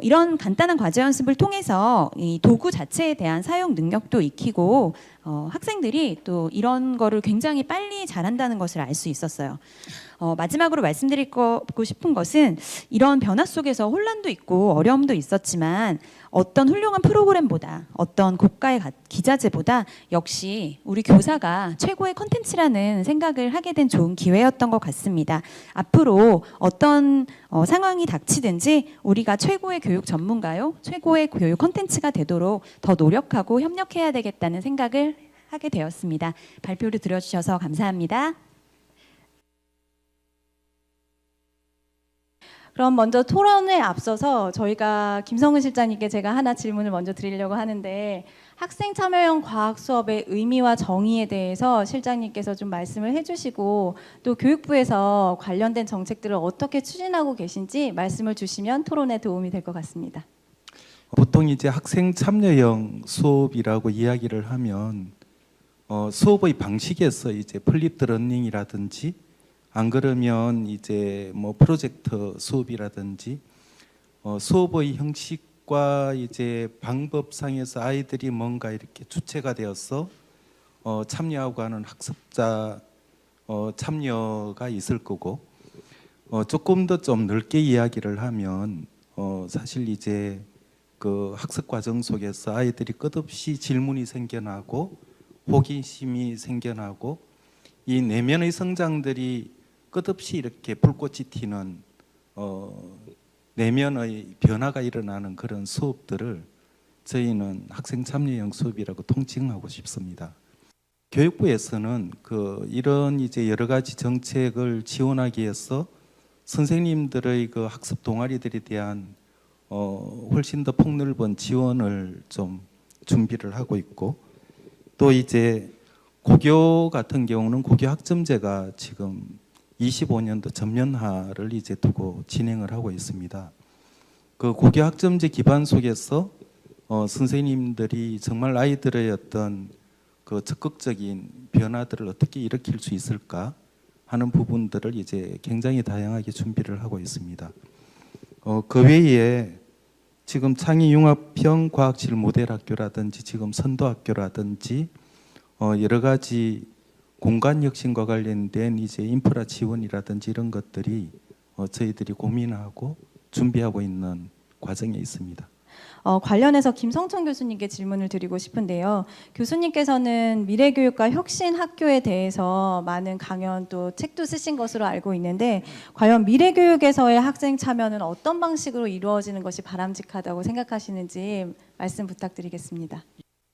이런 간단한 과제 연습을 통해서 이 도구 자체에 대한 사용 능력도 익히고 학생들이 또 이런 거를 굉장히 빨리 잘한다는 것을 알 수 있었어요. 마지막으로 말씀드리고 싶은 것은 이런 변화 속에서 혼란도 있고 어려움도 있었지만 어떤 훌륭한 프로그램보다 어떤 고가의 기자재보다 역시 우리 교사가 최고의 컨텐츠라는 생각을 하게 된 좋은 기회였던 것 같습니다. 앞으로 어떤 상황이 닥치든지 우리가 최고의 교육 전문가요, 최고의 교육 컨텐츠가 되도록 더 노력하고 협력해야 되겠다는 생각을 하게 되었습니다. 발표를 들어주셔서 감사합니다. 그럼 먼저 토론에 앞서서 저희가 김성은 실장님께 제가 하나 질문을 먼저 드리려고 하는데, 학생 참여형 과학 수업의 의미와 정의에 대해서 실장님께서 좀 말씀을 해주시고 또 교육부에서 관련된 정책들을 어떻게 추진하고 계신지 말씀을 주시면 토론에 도움이 될 것 같습니다. 보통 이제 학생 참여형 수업이라고 이야기를 하면 수업의 방식에서 이제 플립드 러닝이라든지 안 그러면 이제 뭐 프로젝트 수업이라든지 수업의 형식과 이제 방법상에서 아이들이 뭔가 이렇게 주체가 되어서 참여하고 하는 학습자 참여가 있을 거고, 조금 더 좀 넓게 이야기를 하면 사실 이제 그 학습 과정 속에서 아이들이 끝없이 질문이 생겨나고 호기심이 생겨나고 이 내면의 성장들이 끝없이 이렇게 불꽃이 튀는 내면의 변화가 일어나는 그런 수업들을 저희는 학생 참여형 수업이라고 통칭하고 싶습니다. 교육부에서는 이런 이제 여러 가지 정책을 지원하기 위해서 선생님들의 그 학습 동아리들에 대한 훨씬 더 폭넓은 지원을 좀 준비를 하고 있고, 또 이제 고교 같은 경우는 고교 학점제가 지금 25년도 전면화를 이제 두고 진행을 하고 있습니다. 그 고교 학점제 기반 속에서 선생님들이 정말 아이들의 어떤 그 적극적인 변화들을 어떻게 일으킬 수 있을까 하는 부분들을 이제 굉장히 다양하게 준비를 하고 있습니다. 그 외에 지금 창의융합형 과학실 모델학교라든지 지금 선도학교라든지 여러 가지 공간 혁신과 관련된 이제 인프라 지원이라든지 이런 것들이 저희들이 고민하고 준비하고 있는 과정에 있습니다. 관련해서 김성천 교수님께 질문을 드리고 싶은데요. 교수님께서는 미래교육과 혁신학교에 대해서 많은 강연 또 책도 쓰신 것으로 알고 있는데, 과연 미래교육에서의 학생 참여는 어떤 방식으로 이루어지는 것이 바람직하다고 생각하시는지 말씀 부탁드리겠습니다.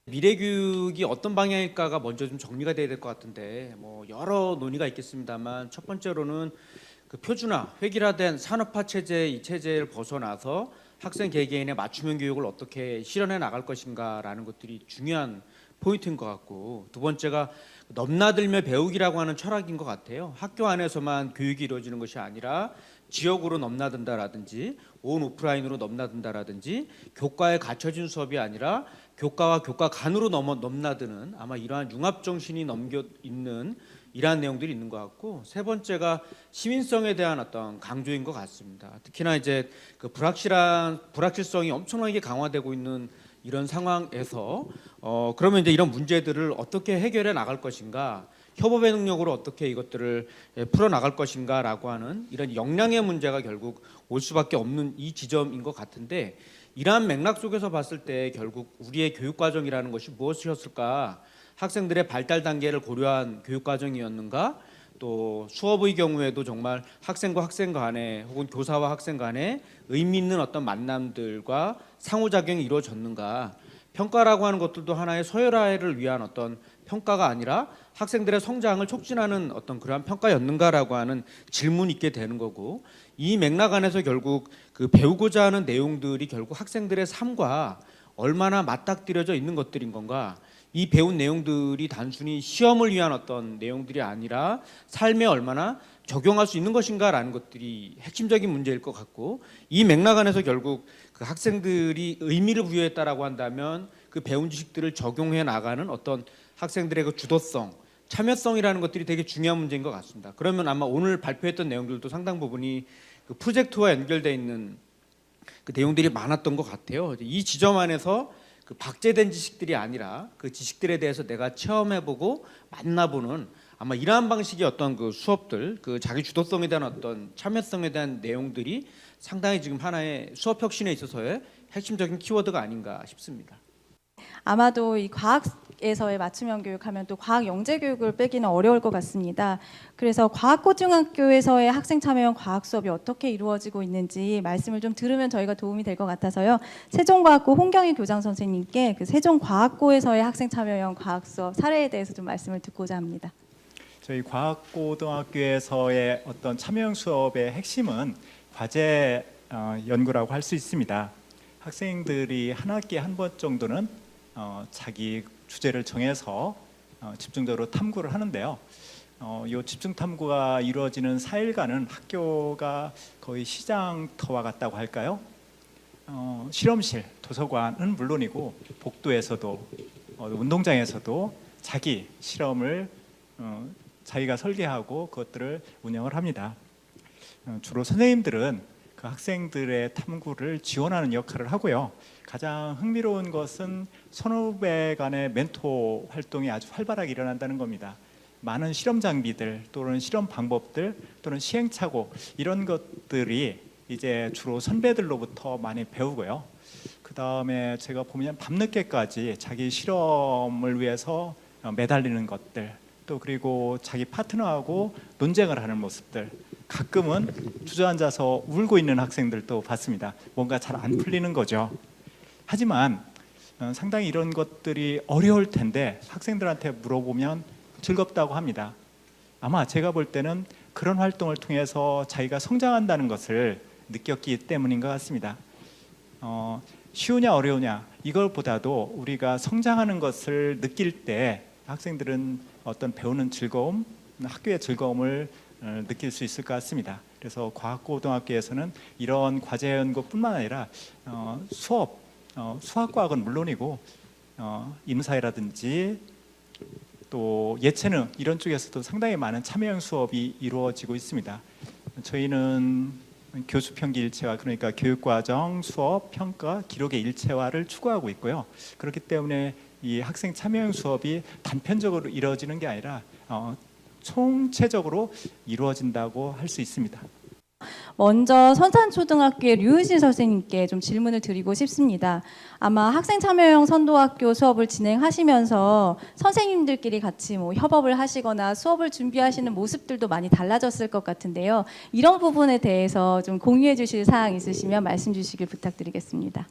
미래교육이 어떤 방향일까가 먼저 좀 정리가 돼야 될 것 같은데, 여러 논의가 있겠습니다만 첫 번째로는 그 표준화, 획일화된 산업화 체제, 이 체제를 벗어나서 학생 개개인의 맞춤형 교육을 어떻게 실현해 나갈 것인가라는 것들이 중요한 포인트인 것 같고, 두 번째가 넘나들며 배우기라고 하는 철학인 것 같아요. 학교 안에서만 교육이 이루어지는 것이 아니라 지역으로 넘나든다라든지 온 오프라인으로 넘나든다라든지 교과에 갖춰진 수업이 아니라 교과와 교과 간으로 넘나드는, 아마 이러한 융합 정신이 넘겨 있는 이러한 내용들이 있는 것 같고, 세 번째가 시민성에 대한 어떤 강조인 것 같습니다. 특히나 이제 그 불확실성이 엄청나게 강화되고 있는 이런 상황에서 그러면 이제 이런 문제들을 어떻게 해결해 나갈 것인가, 협업의 능력으로 어떻게 이것들을 풀어나갈 것인가라고 하는 이런 역량의 문제가 결국 올 수밖에 없는 이 지점인 것 같은데, 이러한 맥락 속에서 봤을 때 결국 우리의 교육과정이라는 것이 무엇이었을까? 학생들의 발달 단계를 고려한 교육과정이었는가? 또 수업의 경우에도 정말 학생과 학생 간에 혹은 교사와 학생 간에 의미 있는 어떤 만남들과 상호작용이 이루어졌는가? 평가라고 하는 것들도 하나의 서열화를 위한 어떤 평가가 아니라 학생들의 성장을 촉진하는 어떤 그러한 평가였는가라고 하는 질문이 있게 되는 거고, 이 맥락 안에서 결국 그 배우고자 하는 내용들이 결국 학생들의 삶과 얼마나 맞닥뜨려져 있는 것들인 건가? 이 배운 내용들이 단순히 시험을 위한 어떤 내용들이 아니라 삶에 얼마나 적용할 수 있는 것인가라는 것들이 핵심적인 문제일 것 같고, 이 맥락 안에서 결국 그 학생들이 의미를 부여했다라고 한다면 그 배운 지식들을 적용해 나가는 어떤 학생들의 그 주도성, 참여성이라는 것들이 되게 중요한 문제인 것 같습니다. 그러면 아마 오늘 발표했던 내용들도 상당 부분이 그 프로젝트와 연결되어 있는 그 내용들이 많았던 것 같아요. 이 지점 안에서 그 박제된 지식들이 아니라 그 지식들에 대해서 내가 체험해보고 만나보는, 아마 이러한 방식의 어떤 그 수업들, 그 자기 주도성에 대한 어떤 참여성에 대한 내용들이 상당히 지금 하나의 수업 혁신에 있어서의 핵심적인 키워드가 아닌가 싶습니다. 아마도 이 과학에서의 맞춤형 교육하면 또 과학 영재 교육을 빼기는 어려울 것 같습니다. 그래서 과학고등학교에서의 학생 참여형 과학 수업이 어떻게 이루어지고 있는지 말씀을 좀 들으면 저희가 도움이 될 것 같아서요. 세종과학고 홍경희 교장 선생님께 그 세종과학고에서의 학생 참여형 과학 수업 사례에 대해서 좀 말씀을 듣고자 합니다. 저희 과학고등학교에서의 어떤 참여형 수업의 핵심은 과제 연구라고 할 수 있습니다. 학생들이 한 학기에 한 번 정도는 자기 주제를 정해서 집중적으로 탐구를 하는데요. 이 집중 탐구가 이루어지는 4일간은 학교가 거의 시장터와 같다고 할까요? 실험실, 도서관은 물론이고 복도에서도 운동장에서도 자기 실험을 자기가 설계하고 그것들을 운영을 합니다. 주로 선생님들은 그 학생들의 탐구를 지원하는 역할을 하고요. 가장 흥미로운 것은 선후배 간의 멘토 활동이 아주 활발하게 일어난다는 겁니다. 많은 실험 장비들 또는 실험 방법들 또는 시행착오 이런 것들이 이제 주로 선배들로부터 많이 배우고요. 그 다음에 제가 보면 밤늦게까지 자기 실험을 위해서 매달리는 것들, 또 그리고 자기 파트너하고 논쟁을 하는 모습들, 가끔은 주저앉아서 울고 있는 학생들도 봤습니다. 뭔가 잘 안 풀리는 거죠. 하지만 상당히 이런 것들이 어려울 텐데 학생들한테 물어보면 즐겁다고 합니다. 아마 제가 볼 때는 그런 활동을 통해서 자기가 성장한다는 것을 느꼈기 때문인 것 같습니다. 쉬우냐 어려우냐 이걸보다도 우리가 성장하는 것을 느낄 때 학생들은 어떤 배우는 즐거움, 학교의 즐거움을 느낄 수 있을 것 같습니다. 그래서 과학고등학교에서는 이런 과제 연구뿐만 아니라 수학과학은 물론이고 인사이라든지 또 예체능 이런 쪽에서도 상당히 많은 참여형 수업이 이루어지고 있습니다. 저희는 교수 평기 일체화, 그러니까 교육과정, 수업, 평가, 기록의 일체화를 추구하고 있고요. 그렇기 때문에 이 학생 참여형 수업이 단편적으로 이루어지는 게 아니라 총체적으로 이루어진다고 할 수 있습니다. 먼저 선산초등학교의 류은실 선생님께 좀 질문을 드리고 싶습니다. 아마 학생 참여형 선도학교 수업을 진행하시면서 선생님들끼리 같이 뭐 협업을 하시거나 수업을 준비하시는 모습들도 많이 달라졌을 것 같은데요. 이런 부분에 대해서 좀 공유해 주실 사항 있으시면 말씀 주시길 부탁드리겠습니다.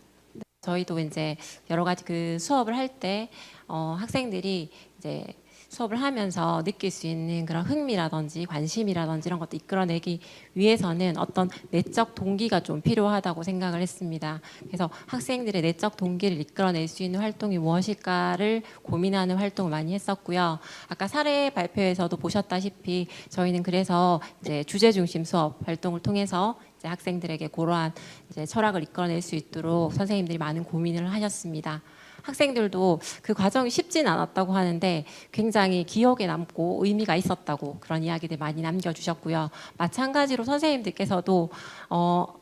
저희도 이제 여러 가지 그 수업을 할 때 학생들이 이제 수업을 하면서 느낄 수 있는 그런 흥미라든지 관심이라든지 이런 것도 이끌어내기 위해서는 어떤 내적 동기가 좀 필요하다고 생각을 했습니다. 그래서 학생들의 내적 동기를 이끌어낼 수 있는 활동이 무엇일까를 고민하는 활동을 많이 했었고요. 아까 사례 발표에서도 보셨다시피 저희는 그래서 이제 주제 중심 수업 활동을 통해서 이제 학생들에게 그러한 이제 철학을 이끌어낼 수 있도록 선생님들이 많은 고민을 하셨습니다. 학생들도 그 과정이 쉽진 않았다고 하는데 굉장히 기억에 남고 의미가 있었다고 그런 이야기들 많이 남겨주셨고요. 마찬가지로 선생님들께서도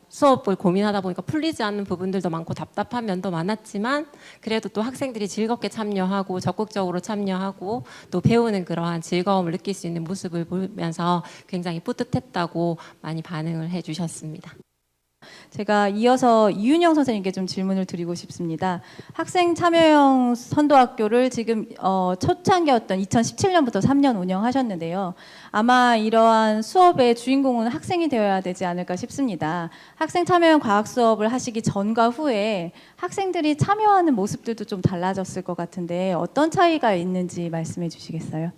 수업을 고민하다 보니까 풀리지 않는 부분들도 많고 답답한 면도 많았지만 그래도 또 학생들이 즐겁게 참여하고 적극적으로 참여하고 또 배우는 그러한 즐거움을 느낄 수 있는 모습을 보면서 굉장히 뿌듯했다고 많이 반응을 해주셨습니다. 제가 이어서 이윤영 선생님께 좀 질문을 드리고 싶습니다. 학생 참여형 선도학교를 지금 초창기였던 2017년부터 3년 운영하셨는데요. 아마 이러한 수업의 주인공은 학생이 되어야 되지 않을까 싶습니다. 학생 참여형 과학 수업을 하시기 전과 후에 학생들이 참여하는 모습들도 좀 달라졌을 것 같은데 어떤 차이가 있는지 말씀해 주시겠어요?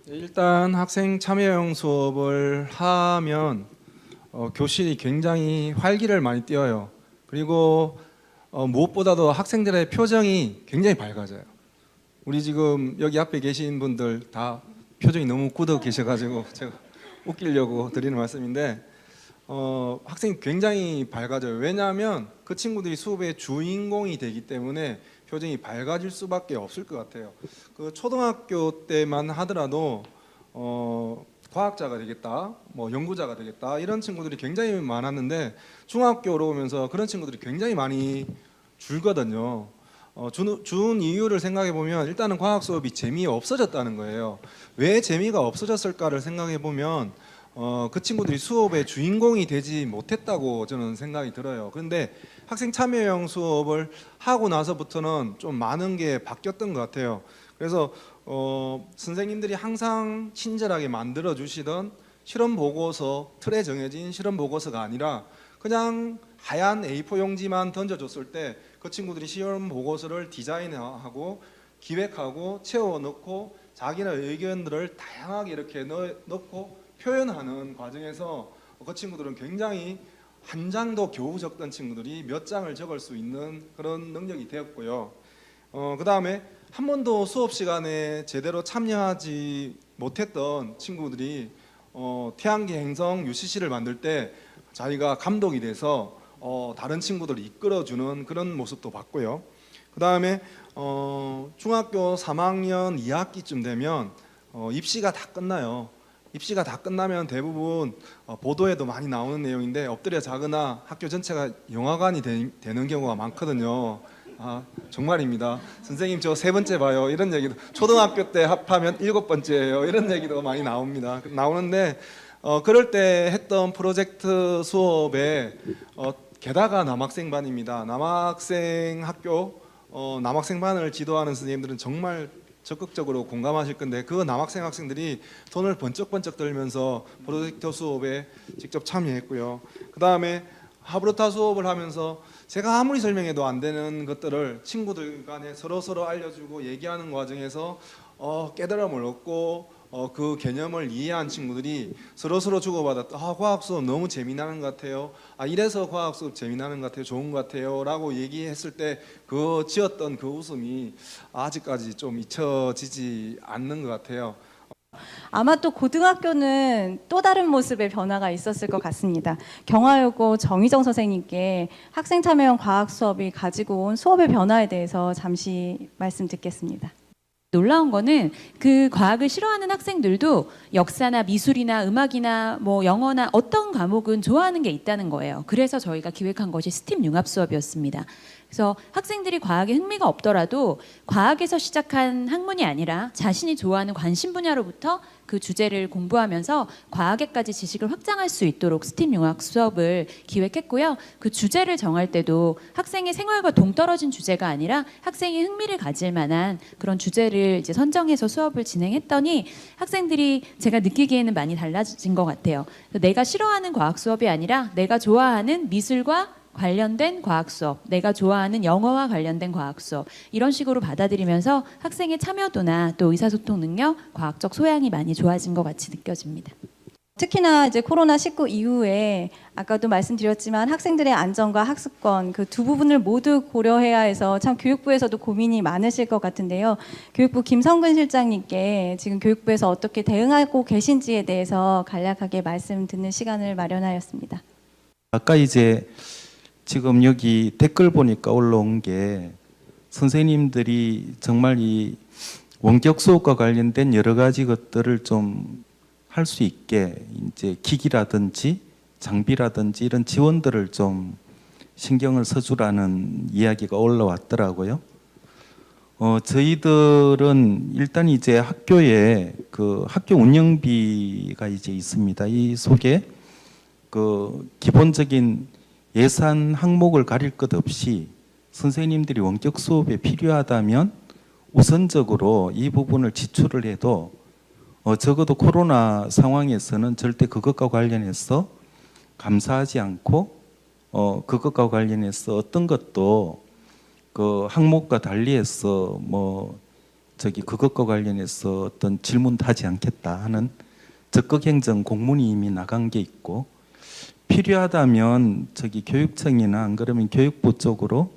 일단 학생 참여형 수업을 하면 교실이 굉장히 활기를 많이 띄어요. 그리고 무엇보다도 학생들의 표정이 굉장히 밝아져요. 우리 지금 여기 앞에 계신 분들 다 표정이 너무 굳어 계셔가지고 제가 웃기려고 드리는 말씀인데 학생이 굉장히 밝아져요. 왜냐하면 그 친구들이 수업의 주인공이 되기 때문에 표정이 밝아질 수밖에 없을 것 같아요. 그 초등학교 때만 하더라도 과학자가 되겠다, 뭐 연구자가 되겠다 이런 친구들이 굉장히 많았는데 중학교로 오면서 그런 친구들이 굉장히 많이 줄거든요. 준 이유를 생각해 보면 일단은 과학 수업이 재미없어졌다는 거예요. 왜 재미가 없어졌을까를 생각해 보면 그 친구들이 수업의 주인공이 되지 못했다고 저는 생각이 들어요. 그런데 학생 참여형 수업을 하고 나서부터는 좀 많은 게 바뀌었던 것 같아요. 그래서 선생님들이 항상 친절하게 만들어 주시던 실험 보고서, 틀에 정해진 실험 보고서가 아니라 그냥 하얀 A4 용지만 던져줬을 때 그 친구들이 실험 보고서를 디자인하고 기획하고 채워 넣고 자기의 의견들을 다양하게 이렇게 넣고 표현하는 과정에서 그 친구들은 굉장히 한 장도 겨우 적던 친구들이 몇 장을 적을 수 있는 그런 능력이 되었고요. 그 다음에 한 번도 수업 시간에 제대로 참여하지 못했던 친구들이 태양계 행성 UCC를 만들 때 자기가 감독이 돼서 다른 친구들을 이끌어주는 그런 모습도 봤고요. 그 다음에 중학교 3학년 2학기쯤 되면 입시가 다 끝나요. 입시가 다 끝나면 대부분 보도에도 많이 나오는 내용인데 엎드려 자거나 학교 전체가 영화관이 되는 경우가 많거든요. 정말입니다. 선생님 저 3번째 봐요. 이런 얘기도 초등학교 때 합하면 7번째예요. 이런 얘기도 많이 나옵니다. 나오는데 그럴 때 했던 프로젝트 수업에 게다가 남학생반입니다. 남학생 학교 남학생반을 지도하는 선생님들은 정말 적극적으로 공감하실 건데 그 남학생 학생들이 돈을 번쩍번쩍 들면서 프로젝트 수업에 직접 참여했고요. 그 다음에 하브르타 수업을 하면서 제가 아무리 설명해도 안 되는 것들을 친구들 간에 서로 알려주고 얘기하는 과정에서 깨달음을 얻고 그 개념을 이해한 친구들이 서로 주고받았다. 과학 수업 너무 재미나는 것 같아요. 이래서 과학 수업 재미나는 것 같아요. 좋은 것 같아요. 라고 얘기했을 때 그 지었던 그 웃음이 아직까지 좀 잊혀지지 않는 것 같아요. 아마 또 고등학교는 또 다른 모습의 변화가 있었을 것 같습니다. 경화여고 정희정 선생님께 학생 참여형 과학 수업이 가지고 온 수업의 변화에 대해서 잠시 말씀 듣겠습니다. 놀라운 거는 그 과학을 싫어하는 학생들도 역사나 미술이나 음악이나 뭐 영어나 어떤 과목은 좋아하는 게 있다는 거예요. 그래서 저희가 기획한 것이 스팀 융합 수업이었습니다. 그래서 학생들이 과학에 흥미가 없더라도 과학에서 시작한 학문이 아니라 자신이 좋아하는 관심 분야로부터 그 주제를 공부하면서 과학에까지 지식을 확장할 수 있도록 스팀 융합 수업을 기획했고요. 그 주제를 정할 때도 학생의 생활과 동떨어진 주제가 아니라 학생이 흥미를 가질 만한 그런 주제를 이제 선정해서 수업을 진행했더니 학생들이 제가 느끼기에는 많이 달라진 것 같아요. 내가 싫어하는 과학 수업이 아니라 내가 좋아하는 미술과 관련된 과학 수업, 내가 좋아하는 영어와 관련된 과학 수업 이런 식으로 받아들이면서 학생의 참여도나 또 의사소통 능력, 과학적 소양이 많이 좋아진 것 같이 느껴집니다. 특히나 이제 코로나19 이후에 아까도 말씀드렸지만 학생들의 안전과 학습권 그 두 부분을 모두 고려해야 해서 참 교육부에서도 고민이 많으실 것 같은데요. 교육부 김성근 실장님께 지금 교육부에서 어떻게 대응하고 계신지에 대해서 간략하게 말씀 듣는 시간을 마련하였습니다. 아까 이제 지금 여기 댓글 보니까 올라온 게 선생님들이 정말 이 원격 수업과 관련된 여러 가지 것들을 좀 할 수 있게 이제 기기라든지 장비라든지 이런 지원들을 좀 신경을 써주라는 이야기가 올라왔더라고요. 저희들은 일단 이제 학교에 그 학교 운영비가 이제 있습니다. 이 속에 그 기본적인 예산 항목을 가릴 것 없이 선생님들이 원격 수업에 필요하다면 우선적으로 이 부분을 지출을 해도 적어도 코로나 상황에서는 절대 그것과 관련해서 감사하지 않고 그것과 관련해서 어떤 것도 그 항목과 달리해서 그것과 관련해서 어떤 질문도 하지 않겠다 하는 적극 행정 공문이 이미 나간 게 있고, 필요하다면 교육청이나 안 그러면 교육부 쪽으로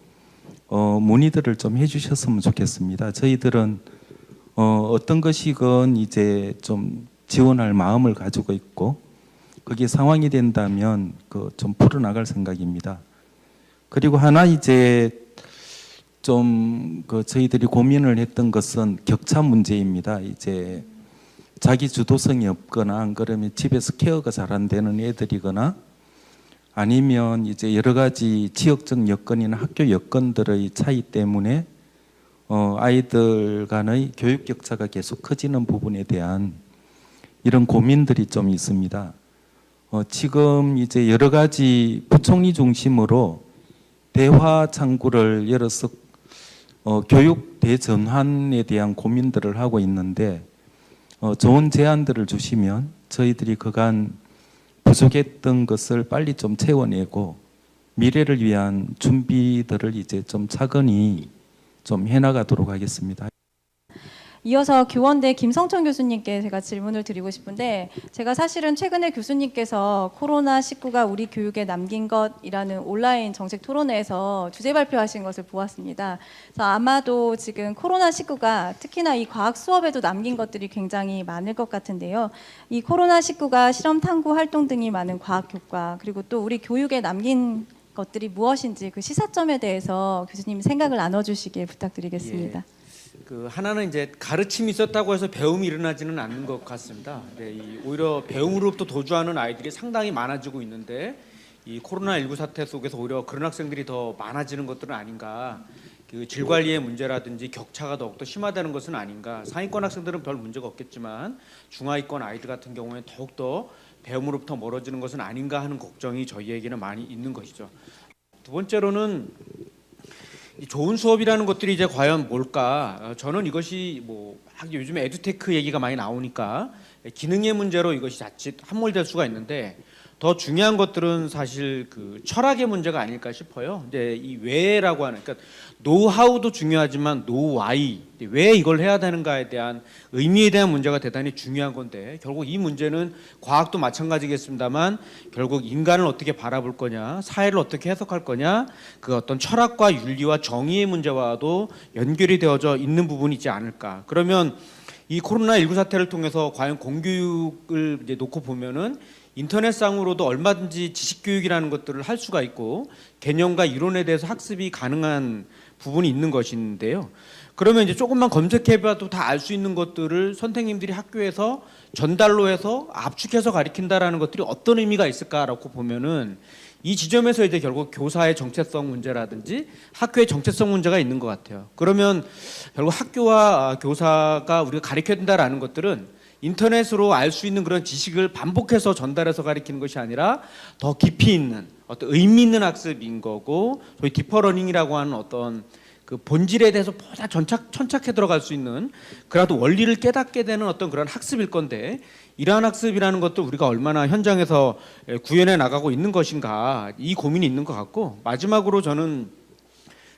문의들을 좀 해주셨으면 좋겠습니다. 저희들은 어떤 것이건 이제 좀 지원할 마음을 가지고 있고, 그게 상황이 된다면 좀 풀어나갈 생각입니다. 그리고 하나 이제 좀 저희들이 고민을 했던 것은 격차 문제입니다. 이제 자기 주도성이 없거나 안 그러면 집에서 케어가 잘 안 되는 애들이거나 아니면 이제 여러 가지 지역적 여건이나 학교 여건들의 차이 때문에 아이들 간의 교육 격차가 계속 커지는 부분에 대한 이런 고민들이 좀 있습니다. 지금 이제 여러 가지 부총리 중심으로 대화 창구를 열어서 교육 대전환에 대한 고민들을 하고 있는데, 좋은 제안들을 주시면 저희들이 그간 부족했던 것을 빨리 좀 채워내고 미래를 위한 준비들을 이제 좀 차근히 좀 해나가도록 하겠습니다. 이어서 교원대 김성천 교수님께 제가 질문을 드리고 싶은데, 제가 사실은 최근에 교수님께서 코로나19가 우리 교육에 남긴 것이라는 온라인 정책 토론회에서 주제 발표하신 것을 보았습니다. 그래서 아마도 지금 코로나19가 특히나 이 과학 수업에도 남긴 것들이 굉장히 많을 것 같은데요. 이 코로나19가 실험 탐구 활동 등이 많은 과학 효과, 그리고 또 우리 교육에 남긴 것들이 무엇인지 그 시사점에 대해서 교수님 생각을 나눠주시길 부탁드리겠습니다. 하나는 이제 가르침이 있었다고 해서 배움이 일어나지는 않는 것 같습니다. 오히려 배움으로부터 도주하는 아이들이 상당히 많아지고 있는데, 이 코로나19 사태 속에서 오히려 그런 학생들이 더 많아지는 것들은 아닌가. 그 질 관리의 문제라든지 격차가 더욱더 심화되는 것은 아닌가. 상위권 학생들은 별 문제가 없겠지만 중하위권 아이들 같은 경우에 더욱더 배움으로부터 멀어지는 것은 아닌가 하는 걱정이 저희에게는 많이 있는 것이죠. 두 번째로는 이 좋은 수업이라는 것들이 이제 과연 뭘까? 저는 이것이 요즘에 에듀테크 얘기가 많이 나오니까 기능의 문제로 이것이 자칫 함몰될 수가 있는데, 더 중요한 것들은 사실 그 철학의 문제가 아닐까 싶어요. 이제 이 왜라고 하는, 그러니까 노하우도 중요하지만 노와이, 왜 이걸 해야 되는가에 대한 의미에 대한 문제가 대단히 중요한 건데, 결국 이 문제는 과학도 마찬가지겠습니다만 결국 인간을 어떻게 바라볼 거냐, 사회를 어떻게 해석할 거냐, 그 어떤 철학과 윤리와 정의의 문제와도 연결이 되어져 있는 부분이 있지 않을까. 그러면 이 코로나19 사태를 통해서 과연 공교육을 이제 놓고 보면은 인터넷상으로도 얼마든지 지식교육이라는 것들을 할 수가 있고 개념과 이론에 대해서 학습이 가능한 부분이 있는 것인데요. 그러면 이제 조금만 검색해봐도 다 알 수 있는 것들을 선생님들이 학교에서 전달로 해서 압축해서 가르친다라는 것들이 어떤 의미가 있을까라고 보면은 이 지점에서 이제 결국 교사의 정체성 문제라든지 학교의 정체성 문제가 있는 것 같아요. 그러면 결국 학교와 교사가 우리가 가르쳐야 된다라는 것들은 인터넷으로 알 수 있는 그런 지식을 반복해서 전달해서 가르치는 것이 아니라 더 깊이 있는 어떤 의미 있는 학습인 거고, 소위 디퍼러닝이라고 하는 어떤 그 본질에 대해서 보다 천착해 들어갈 수 있는, 그래도 원리를 깨닫게 되는 어떤 그런 학습일 건데, 이러한 학습이라는 것도 우리가 얼마나 현장에서 구현해 나가고 있는 것인가, 이 고민이 있는 것 같고, 마지막으로 저는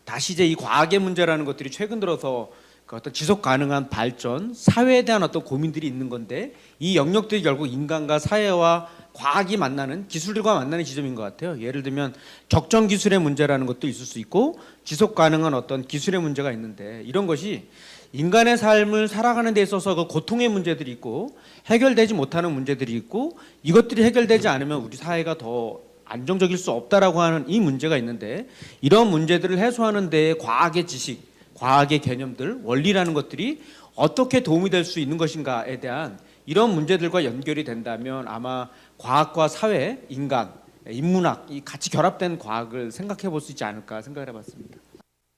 다시 이제 이 과학의 문제라는 것들이 최근 들어서 그 어떤 지속 가능한 발전, 사회에 대한 어떤 고민들이 있는 건데, 이 영역들이 결국 인간과 사회와 과학이 만나는, 기술들과 만나는 지점인 것 같아요. 예를 들면 적정 기술의 문제라는 것도 있을 수 있고 지속 가능한 어떤 기술의 문제가 있는데, 이런 것이 인간의 삶을 살아가는 데 있어서 그 고통의 문제들이 있고 해결되지 못하는 문제들이 있고, 이것들이 해결되지 않으면 우리 사회가 더 안정적일 수 없다라고 하는 이 문제가 있는데, 이런 문제들을 해소하는 데에 과학의 지식, 과학의 개념들, 원리라는 것들이 어떻게 도움이 될 수 있는 것인가에 대한 이런 문제들과 연결이 된다면 아마 과학과 사회, 인간, 인문학 이 같이 결합된 과학을 생각해 볼 수 있지 않을까 생각을 해봤습니다.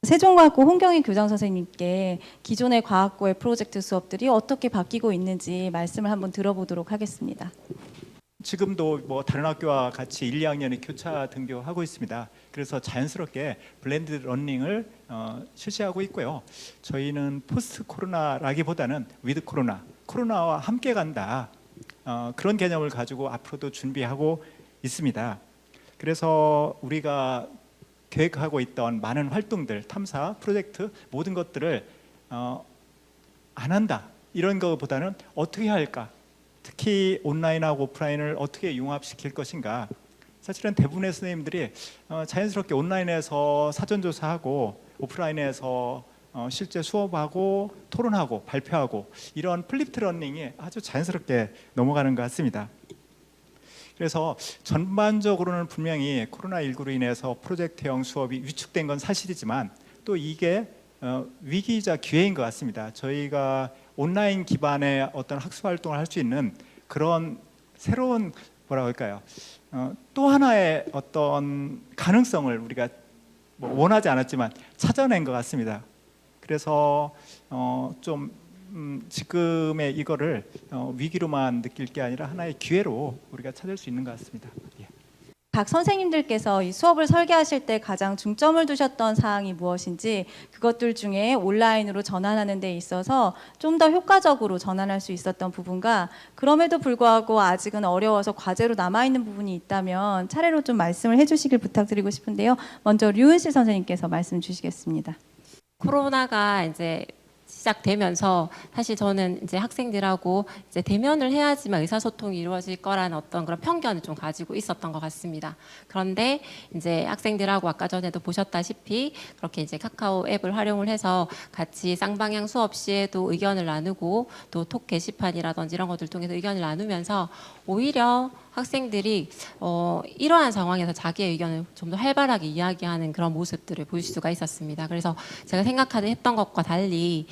세종과학고 홍경희 교장 선생님께 기존의 과학고의 프로젝트 수업들이 어떻게 바뀌고 있는지 말씀을 한번 들어보도록 하겠습니다. 지금도 뭐 다른 학교와 같이 1, 2학년이 교차 등교하고 있습니다. 그래서 자연스럽게 블렌드 러닝을 실시하고 있고요. 저희는 포스트 코로나라기보다는 위드 코로나, 코로나와 함께 간다. 그런 개념을 가지고 앞으로도 준비하고 있습니다. 그래서 우리가 계획하고 있던 많은 활동들, 탐사, 프로젝트 모든 것들을 안 한다. 이런 것보다는 어떻게 할까? 특히 온라인하고 오프라인을 어떻게 융합시킬 것인가? 사실은 대부분의 선생님들이 자연스럽게 온라인에서 사전조사하고 오프라인에서 실제 수업하고 토론하고 발표하고 이런 플립트 러닝이 아주 자연스럽게 넘어가는 것 같습니다. 그래서 전반적으로는 분명히 코로나19로 인해서 프로젝트형 수업이 위축된 건 사실이지만 또 이게 위기이자 기회인 것 같습니다. 저희가 온라인 기반의 어떤 학습 활동을 할 수 있는 그런 새로운 뭐라고 할까요? 또 하나의 어떤 가능성을 우리가 뭐 원하지 않았지만 찾아낸 것 같습니다. 그래서 좀 지금의 이거를 위기로만 느낄 게 아니라 하나의 기회로 우리가 찾을 수 있는 것 같습니다. 예. 각 선생님들께서 이 수업을 설계하실 때 가장 중점을 두셨던 사항이 무엇인지 그것들 중에 온라인으로 전환하는 데 있어서 좀 더 효과적으로 전환할 수 있었던 부분과 그럼에도 불구하고 아직은 어려워서 과제로 남아있는 부분이 있다면 차례로 좀 말씀을 해주시길 부탁드리고 싶은데요. 먼저 류은실 선생님께서 말씀 주시겠습니다. 코로나가 이제 시작되면서 사실 저는 이제 학생들하고 이제 대면을 해야지만 의사소통이 이루어질 거라는 어떤 그런 편견을 좀 가지고 있었던 것 같습니다. 그런데 이제 학생들하고 아까 전에도 보셨다시피 그렇게 이제 카카오 앱을 활용을 해서 같이 쌍방향 수업 시에도 의견을 나누고 또 톡 게시판이라든지 이런 것들 통해서 의견을 나누면서 오히려 학생들이 이러한 상황에서 자기의 의견을 좀 더 활발하게 이야기하는 그런 모습들을 볼 수가 있었습니다. 그래서 제가 했던 것과 달리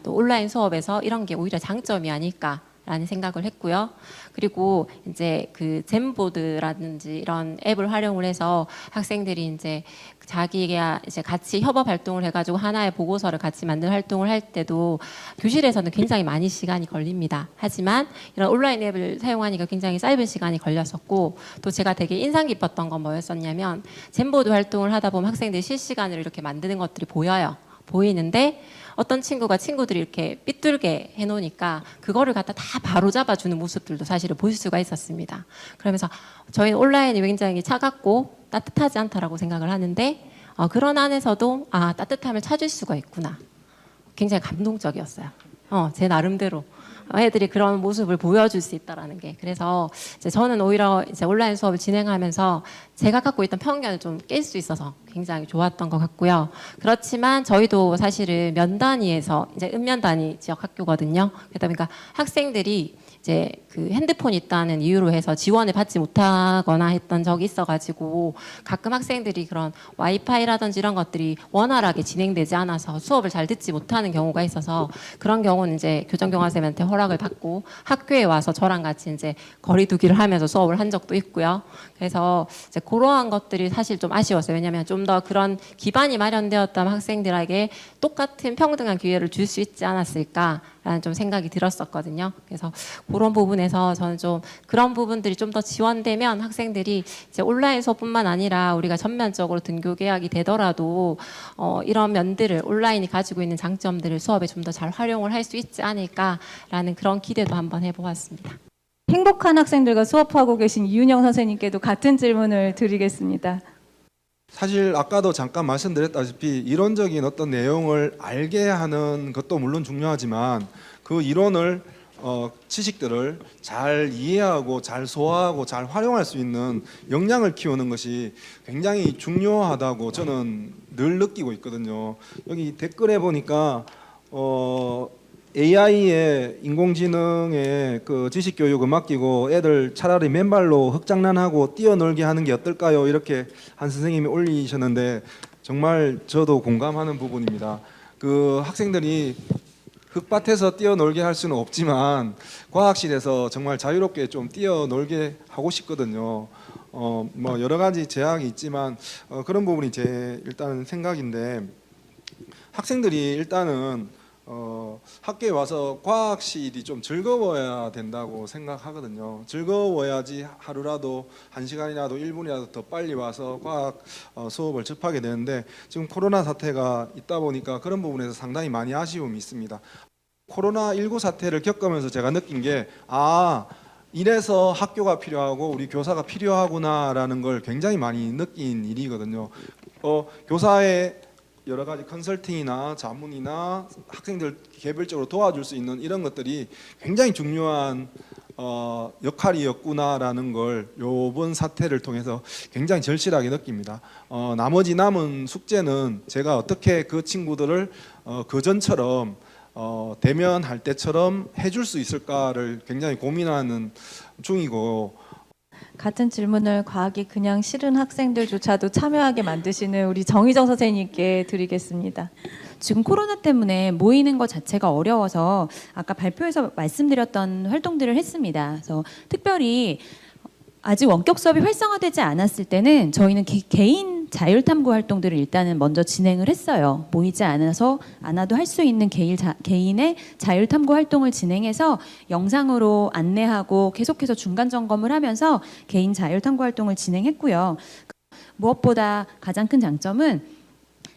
또 온라인 수업에서 이런 게 오히려 장점이 아닐까라는 생각을 했고요. 그리고 이제 그 젠보드라든지 이런 앱을 활용을 해서 학생들이 이제 자기가 이제 같이 협업 활동을 해가지고 하나의 보고서를 같이 만든 활동을 할 때도 교실에서는 굉장히 많이 시간이 걸립니다. 하지만 이런 온라인 앱을 사용하니까 굉장히 짧은 시간이 걸렸었고 또 제가 되게 인상 깊었던 건 뭐였었냐면 젠보드 활동을 하다 보면 학생들이 실시간으로 이렇게 만드는 것들이 보이는데 어떤 친구들이 이렇게 삐뚤게 해놓으니까 그거를 갖다 다 바로 잡아주는 모습들도 사실은 볼 수가 있었습니다. 그러면서 저희는 온라인이 굉장히 차갑고 따뜻하지 않다라고 생각을 하는데 그런 안에서도 따뜻함을 찾을 수가 있구나. 굉장히 감동적이었어요. 제 나름대로 애들이 그런 모습을 보여줄 수 있다라는 게. 그래서 이제 저는 오히려 이제 온라인 수업을 진행하면서 제가 갖고 있던 편견을 좀 깰 수 있어서 굉장히 좋았던 것 같고요. 그렇지만 저희도 사실은 면 단위에서 이제 읍면 단위 지역 학교거든요. 그러다 보니까 학생들이 이제 그 핸드폰이 있다는 이유로 해서 지원을 받지 못하거나 했던 적이 있어가지고 가끔 학생들이 그런 와이파이라든지 이런 것들이 원활하게 진행되지 않아서 수업을 잘 듣지 못하는 경우가 있어서 그런 경우는 이제 교정교과쌤한테 허락을 받고 학교에 와서 저랑 같이 이제 거리두기를 하면서 수업을 한 적도 있고요. 그래서 이제 그러한 것들이 사실 좀 아쉬웠어요. 왜냐하면 좀 더 그런 기반이 마련되었다면 학생들에게 똑같은 평등한 기회를 줄 수 있지 않았을까라는 좀 생각이 들었었거든요. 그래서 그런 부분에서 저는 좀 그런 부분들이 좀 더 지원되면 학생들이 이제 온라인 수업뿐만 아니라 우리가 전면적으로 등교 계약이 되더라도 이런 면들을 온라인이 가지고 있는 장점들을 수업에 좀 더 잘 활용을 할 수 있지 않을까라는 그런 기대도 한번 해보았습니다. 행복한 학생들과 수업하고 계신 이윤영 선생님께도 같은 질문을 드리겠습니다. 사실 아까도 잠깐 말씀드렸다시피 이론적인 어떤 내용을 알게 하는 것도 물론 중요하지만 그 이론을 지식들을 잘 이해하고 잘 소화하고 잘 활용할 수 있는 역량을 키우는 것이 굉장히 중요하다고 저는 늘 느끼고 있거든요. 여기 댓글에 보니까 AI에 인공지능에 그 지식 교육을 맡기고 애들 차라리 맨발로 흙장난하고 뛰어놀게 하는 게 어떨까요? 이렇게 한 선생님이 올리셨는데 정말 저도 공감하는 부분입니다. 그 학생들이 흙밭에서 뛰어놀게 할 수는 없지만 과학실에서 정말 자유롭게 좀 뛰어놀게 하고 싶거든요. 뭐 여러 가지 제약이 있지만 그런 부분이 제 일단 생각인데, 학생들이 일단은 학교에 와서 과학실이 좀 즐거워야 된다고 생각하거든요. 즐거워야지 하루라도 1시간이라도 1분이라도 더 빨리 와서 과학 수업을 접하게 되는데, 지금 코로나 사태가 있다 보니까 그런 부분에서 상당히 많이 아쉬움이 있습니다. 코로나19 사태를 겪으면서 제가 느낀 게, 이래서 학교가 필요하고 우리 교사가 필요하구나라는 걸 굉장히 많이 느낀 일이거든요. 교사의 여러 가지 컨설팅이나 자문이나 학생들 개별적으로 도와줄 수 있는 이런 것들이 굉장히 중요한 역할이었구나라는 걸 이번 사태를 통해서 굉장히 절실하게 느낍니다. 나머지 남은 숙제는 제가 어떻게 그 친구들을 그전처럼 대면할 때처럼 해줄 수 있을까를 굉장히 고민하는 중이고, 같은 질문을 과학이 그냥 싫은 학생들조차도 참여하게 만드시는 우리 정희정 선생님께 드리겠습니다. 지금 코로나 때문에 모이는 것 자체가 어려워서 아까 발표에서 말씀드렸던 활동들을 했습니다. 그래서 특별히 아직 원격 수업이 활성화되지 않았을 때는 저희는 개인 자율탐구 활동들을 일단은 먼저 진행을 했어요. 모이지 않아도 할 수 있는 개인의 자율탐구 활동을 진행해서 영상으로 안내하고 계속해서 중간 점검을 하면서 개인 자율탐구 활동을 진행했고요. 무엇보다 가장 큰 장점은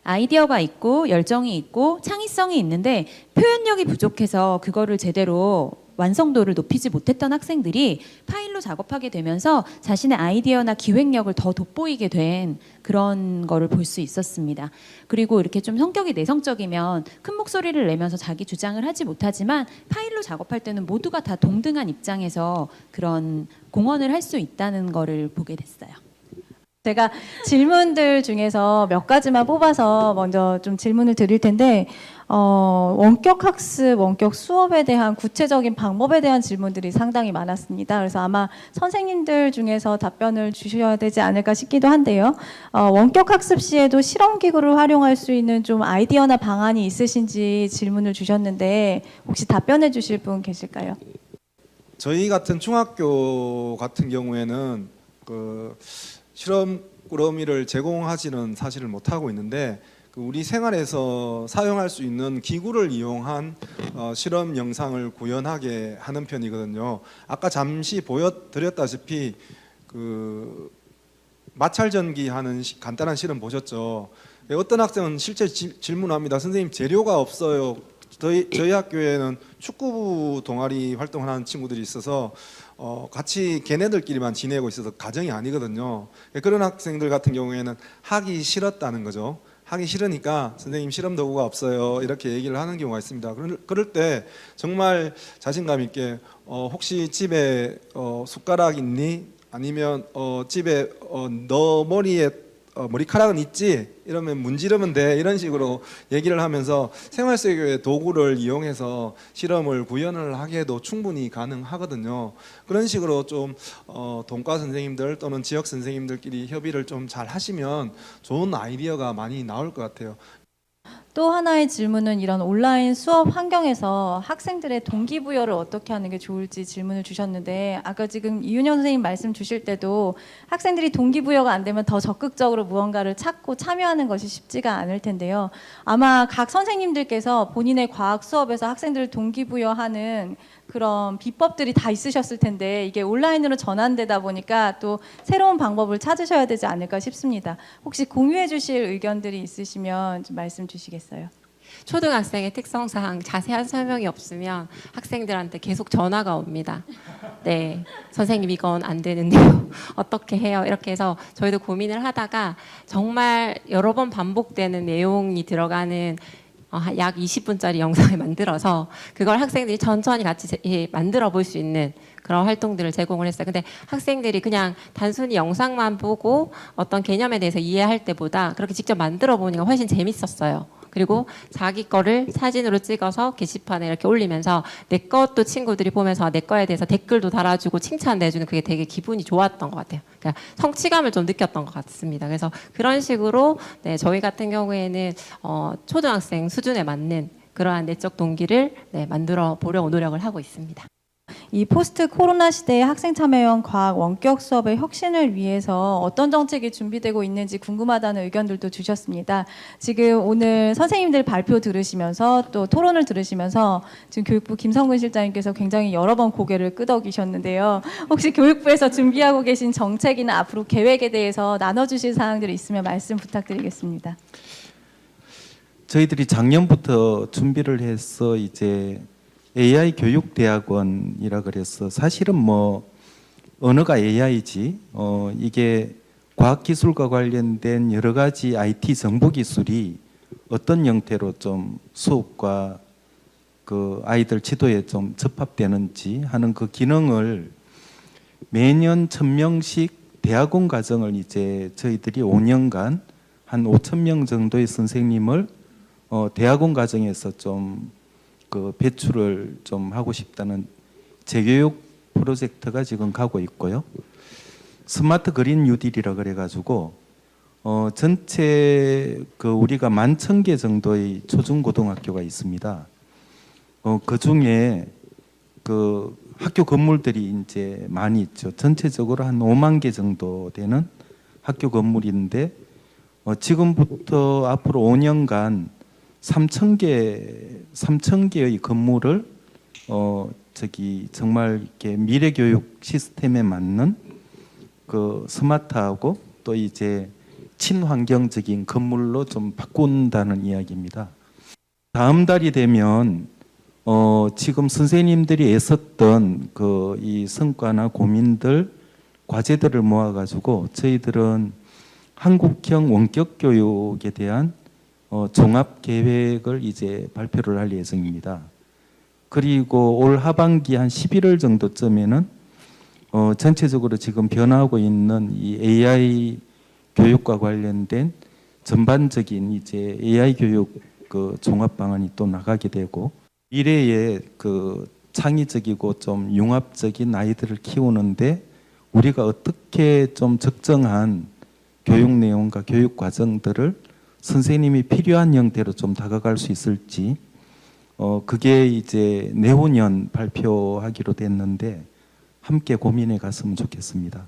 아이디어가 있고 열정이 있고 창의성이 있는데 표현력이 부족해서 그거를 제대로 완성도를 높이지 못했던 학생들이 파일로 작업하게 되면서 자신의 아이디어나 기획력을 더 돋보이게 된 그런 거를 볼 수 있었습니다. 그리고 이렇게 좀 성격이 내성적이면 큰 목소리를 내면서 자기 주장을 하지 못하지만 파일로 작업할 때는 모두가 다 동등한 입장에서 그런 공헌을 할 수 있다는 거를 보게 됐어요. 제가 질문들 중에서 몇 가지만 뽑아서 먼저 좀 질문을 드릴 텐데, 원격 학습, 원격 수업에 대한 구체적인 방법에 대한 질문들이 상당히 많았습니다. 그래서 아마 선생님들 중에서 답변을 주셔야 되지 않을까 싶기도 한데요. 원격 학습 시에도 실험기구를 활용할 수 있는 좀 아이디어나 방안이 있으신지 질문을 주셨는데, 혹시 답변해 주실 분 계실까요? 저희 같은 중학교 같은 경우에는 그 실험 꾸러미를 제공하지는 사실을 못하고 있는데, 우리 생활에서 사용할 수 있는 기구를 이용한 실험 영상을 구현하게 하는 편이거든요. 아까 잠시 보여드렸다시피 그 마찰전기 하는 간단한 실험 보셨죠? 어떤 학생은 실제 질문합니다. 선생님, 재료가 없어요. 저희 학교에는 축구부 동아리 활동을 하는 친구들이 있어서 같이 걔네들끼리만 지내고 있어서 가정이 아니거든요. 그런 학생들 같은 경우에는 하기 싫었다는 거죠. 하기 싫으니까 선생님 실험 도구가 없어요 이렇게 얘기를 하는 경우가 있습니다. 그럴 때 정말 자신감 있게 혹시 집에 숟가락 있니? 아니면 집에 너 머리에 머리카락은 있지? 이러면 문지르면 돼. 이런 식으로 얘기를 하면서 생활 속의 도구를 이용해서 실험을 구현을 하기에도 충분히 가능하거든요. 그런 식으로 좀 동과 선생님들 또는 지역 선생님들끼리 협의를 좀 잘 하시면 좋은 아이디어가 많이 나올 것 같아요. 또 하나의 질문은 이런 온라인 수업 환경에서 학생들의 동기부여를 어떻게 하는 게 좋을지 질문을 주셨는데, 아까 지금 이윤영 선생님 말씀 주실 때도 학생들이 동기부여가 안 되면 더 적극적으로 무언가를 찾고 참여하는 것이 쉽지가 않을 텐데요. 아마 각 선생님들께서 본인의 과학 수업에서 학생들을 동기부여하는 그런 비법들이 다 있으셨을 텐데, 이게 온라인으로 전환되다 보니까 또 새로운 방법을 찾으셔야 되지 않을까 싶습니다. 혹시 공유해 주실 의견들이 있으시면 좀 말씀 주시겠어요? 초등학생의 특성상 자세한 설명이 없으면 학생들한테 계속 전화가 옵니다. 네, 선생님 이건 안 되는데요. 어떻게 해요? 이렇게 해서 저희도 고민을 하다가 정말 여러 번 반복되는 내용이 들어가는 약 20분짜리 영상을 만들어서 그걸 학생들이 천천히 같이 만들어 볼 수 있는 그런 활동들을 제공을 했어요. 근데 학생들이 그냥 단순히 영상만 보고 어떤 개념에 대해서 이해할 때보다 그렇게 직접 만들어 보니까 훨씬 재밌었어요. 그리고 자기 거를 사진으로 찍어서 게시판에 이렇게 올리면서 내 것도 친구들이 보면서 내 거에 대해서 댓글도 달아주고 칭찬 내주는 그게 되게 기분이 좋았던 것 같아요. 그러니까 성취감을 좀 느꼈던 것 같습니다. 그래서 그런 식으로 네, 저희 같은 경우에는 초등학생 수준에 맞는 그러한 내적 동기를 네, 만들어 보려고 노력을 하고 있습니다. 이 포스트 코로나 시대의 학생 참여형 과학 원격 수업의 혁신을 위해서 어떤 정책이 준비되고 있는지 궁금하다는 의견들도 주셨습니다. 지금 오늘 선생님들 발표 들으시면서 또 토론을 들으시면서 지금 교육부 김성근 실장님께서 굉장히 여러 번 고개를 끄덕이셨는데요. 혹시 교육부에서 준비하고 계신 정책이나 앞으로 계획에 대해서 나눠주실 사항들이 있으면 말씀 부탁드리겠습니다. 저희들이 작년부터 준비를 해서 이제 AI 교육대학원이라 그래서 사실은 뭐 언어가 AI지 이게 과학기술과 관련된 여러 가지 IT 정보기술이 어떤 형태로 좀 수업과 그 아이들 지도에 좀 접합되는지 하는 그 기능을 매년 1000명씩 대학원 과정을 이제 저희들이 5년간 한 5000명 정도의 선생님을 대학원 과정에서 좀 그 배출을 좀 하고 싶다는 재교육 프로젝트가 지금 가고 있고요. 스마트 그린 뉴딜이라 그래가지고 전체 그 우리가 11,000개 정도의 초중고등학교가 있습니다. 그 중에 그 학교 건물들이 이제 많이 있죠. 전체적으로 한 5만 개 정도 되는 학교 건물인데 지금부터 앞으로 5년간 3,000개의 건물을 정말 이렇게 미래 교육 시스템에 맞는 그 스마트하고 또 이제 친환경적인 건물로 좀 바꾼다는 이야기입니다. 다음 달이 되면 지금 선생님들이 애썼던 그 이 성과나 고민들, 과제들을 모아가지고 저희들은 한국형 원격 교육에 대한 종합 계획을 이제 발표를 할 예정입니다. 그리고 올 하반기 한 11월 정도쯤에는 전체적으로 지금 변화하고 있는 이 AI 교육과 관련된 전반적인 이제 AI 교육 그 종합 방안이 또 나가게 되고 미래에 그 창의적이고 좀 융합적인 아이들을 키우는데 우리가 어떻게 좀 적정한 교육 내용과 교육 과정들을 선생님이 필요한 형태로 좀 다가갈 수 있을지 그게 이제 내후년 발표하기로 됐는데 함께 고민해 갔으면 좋겠습니다.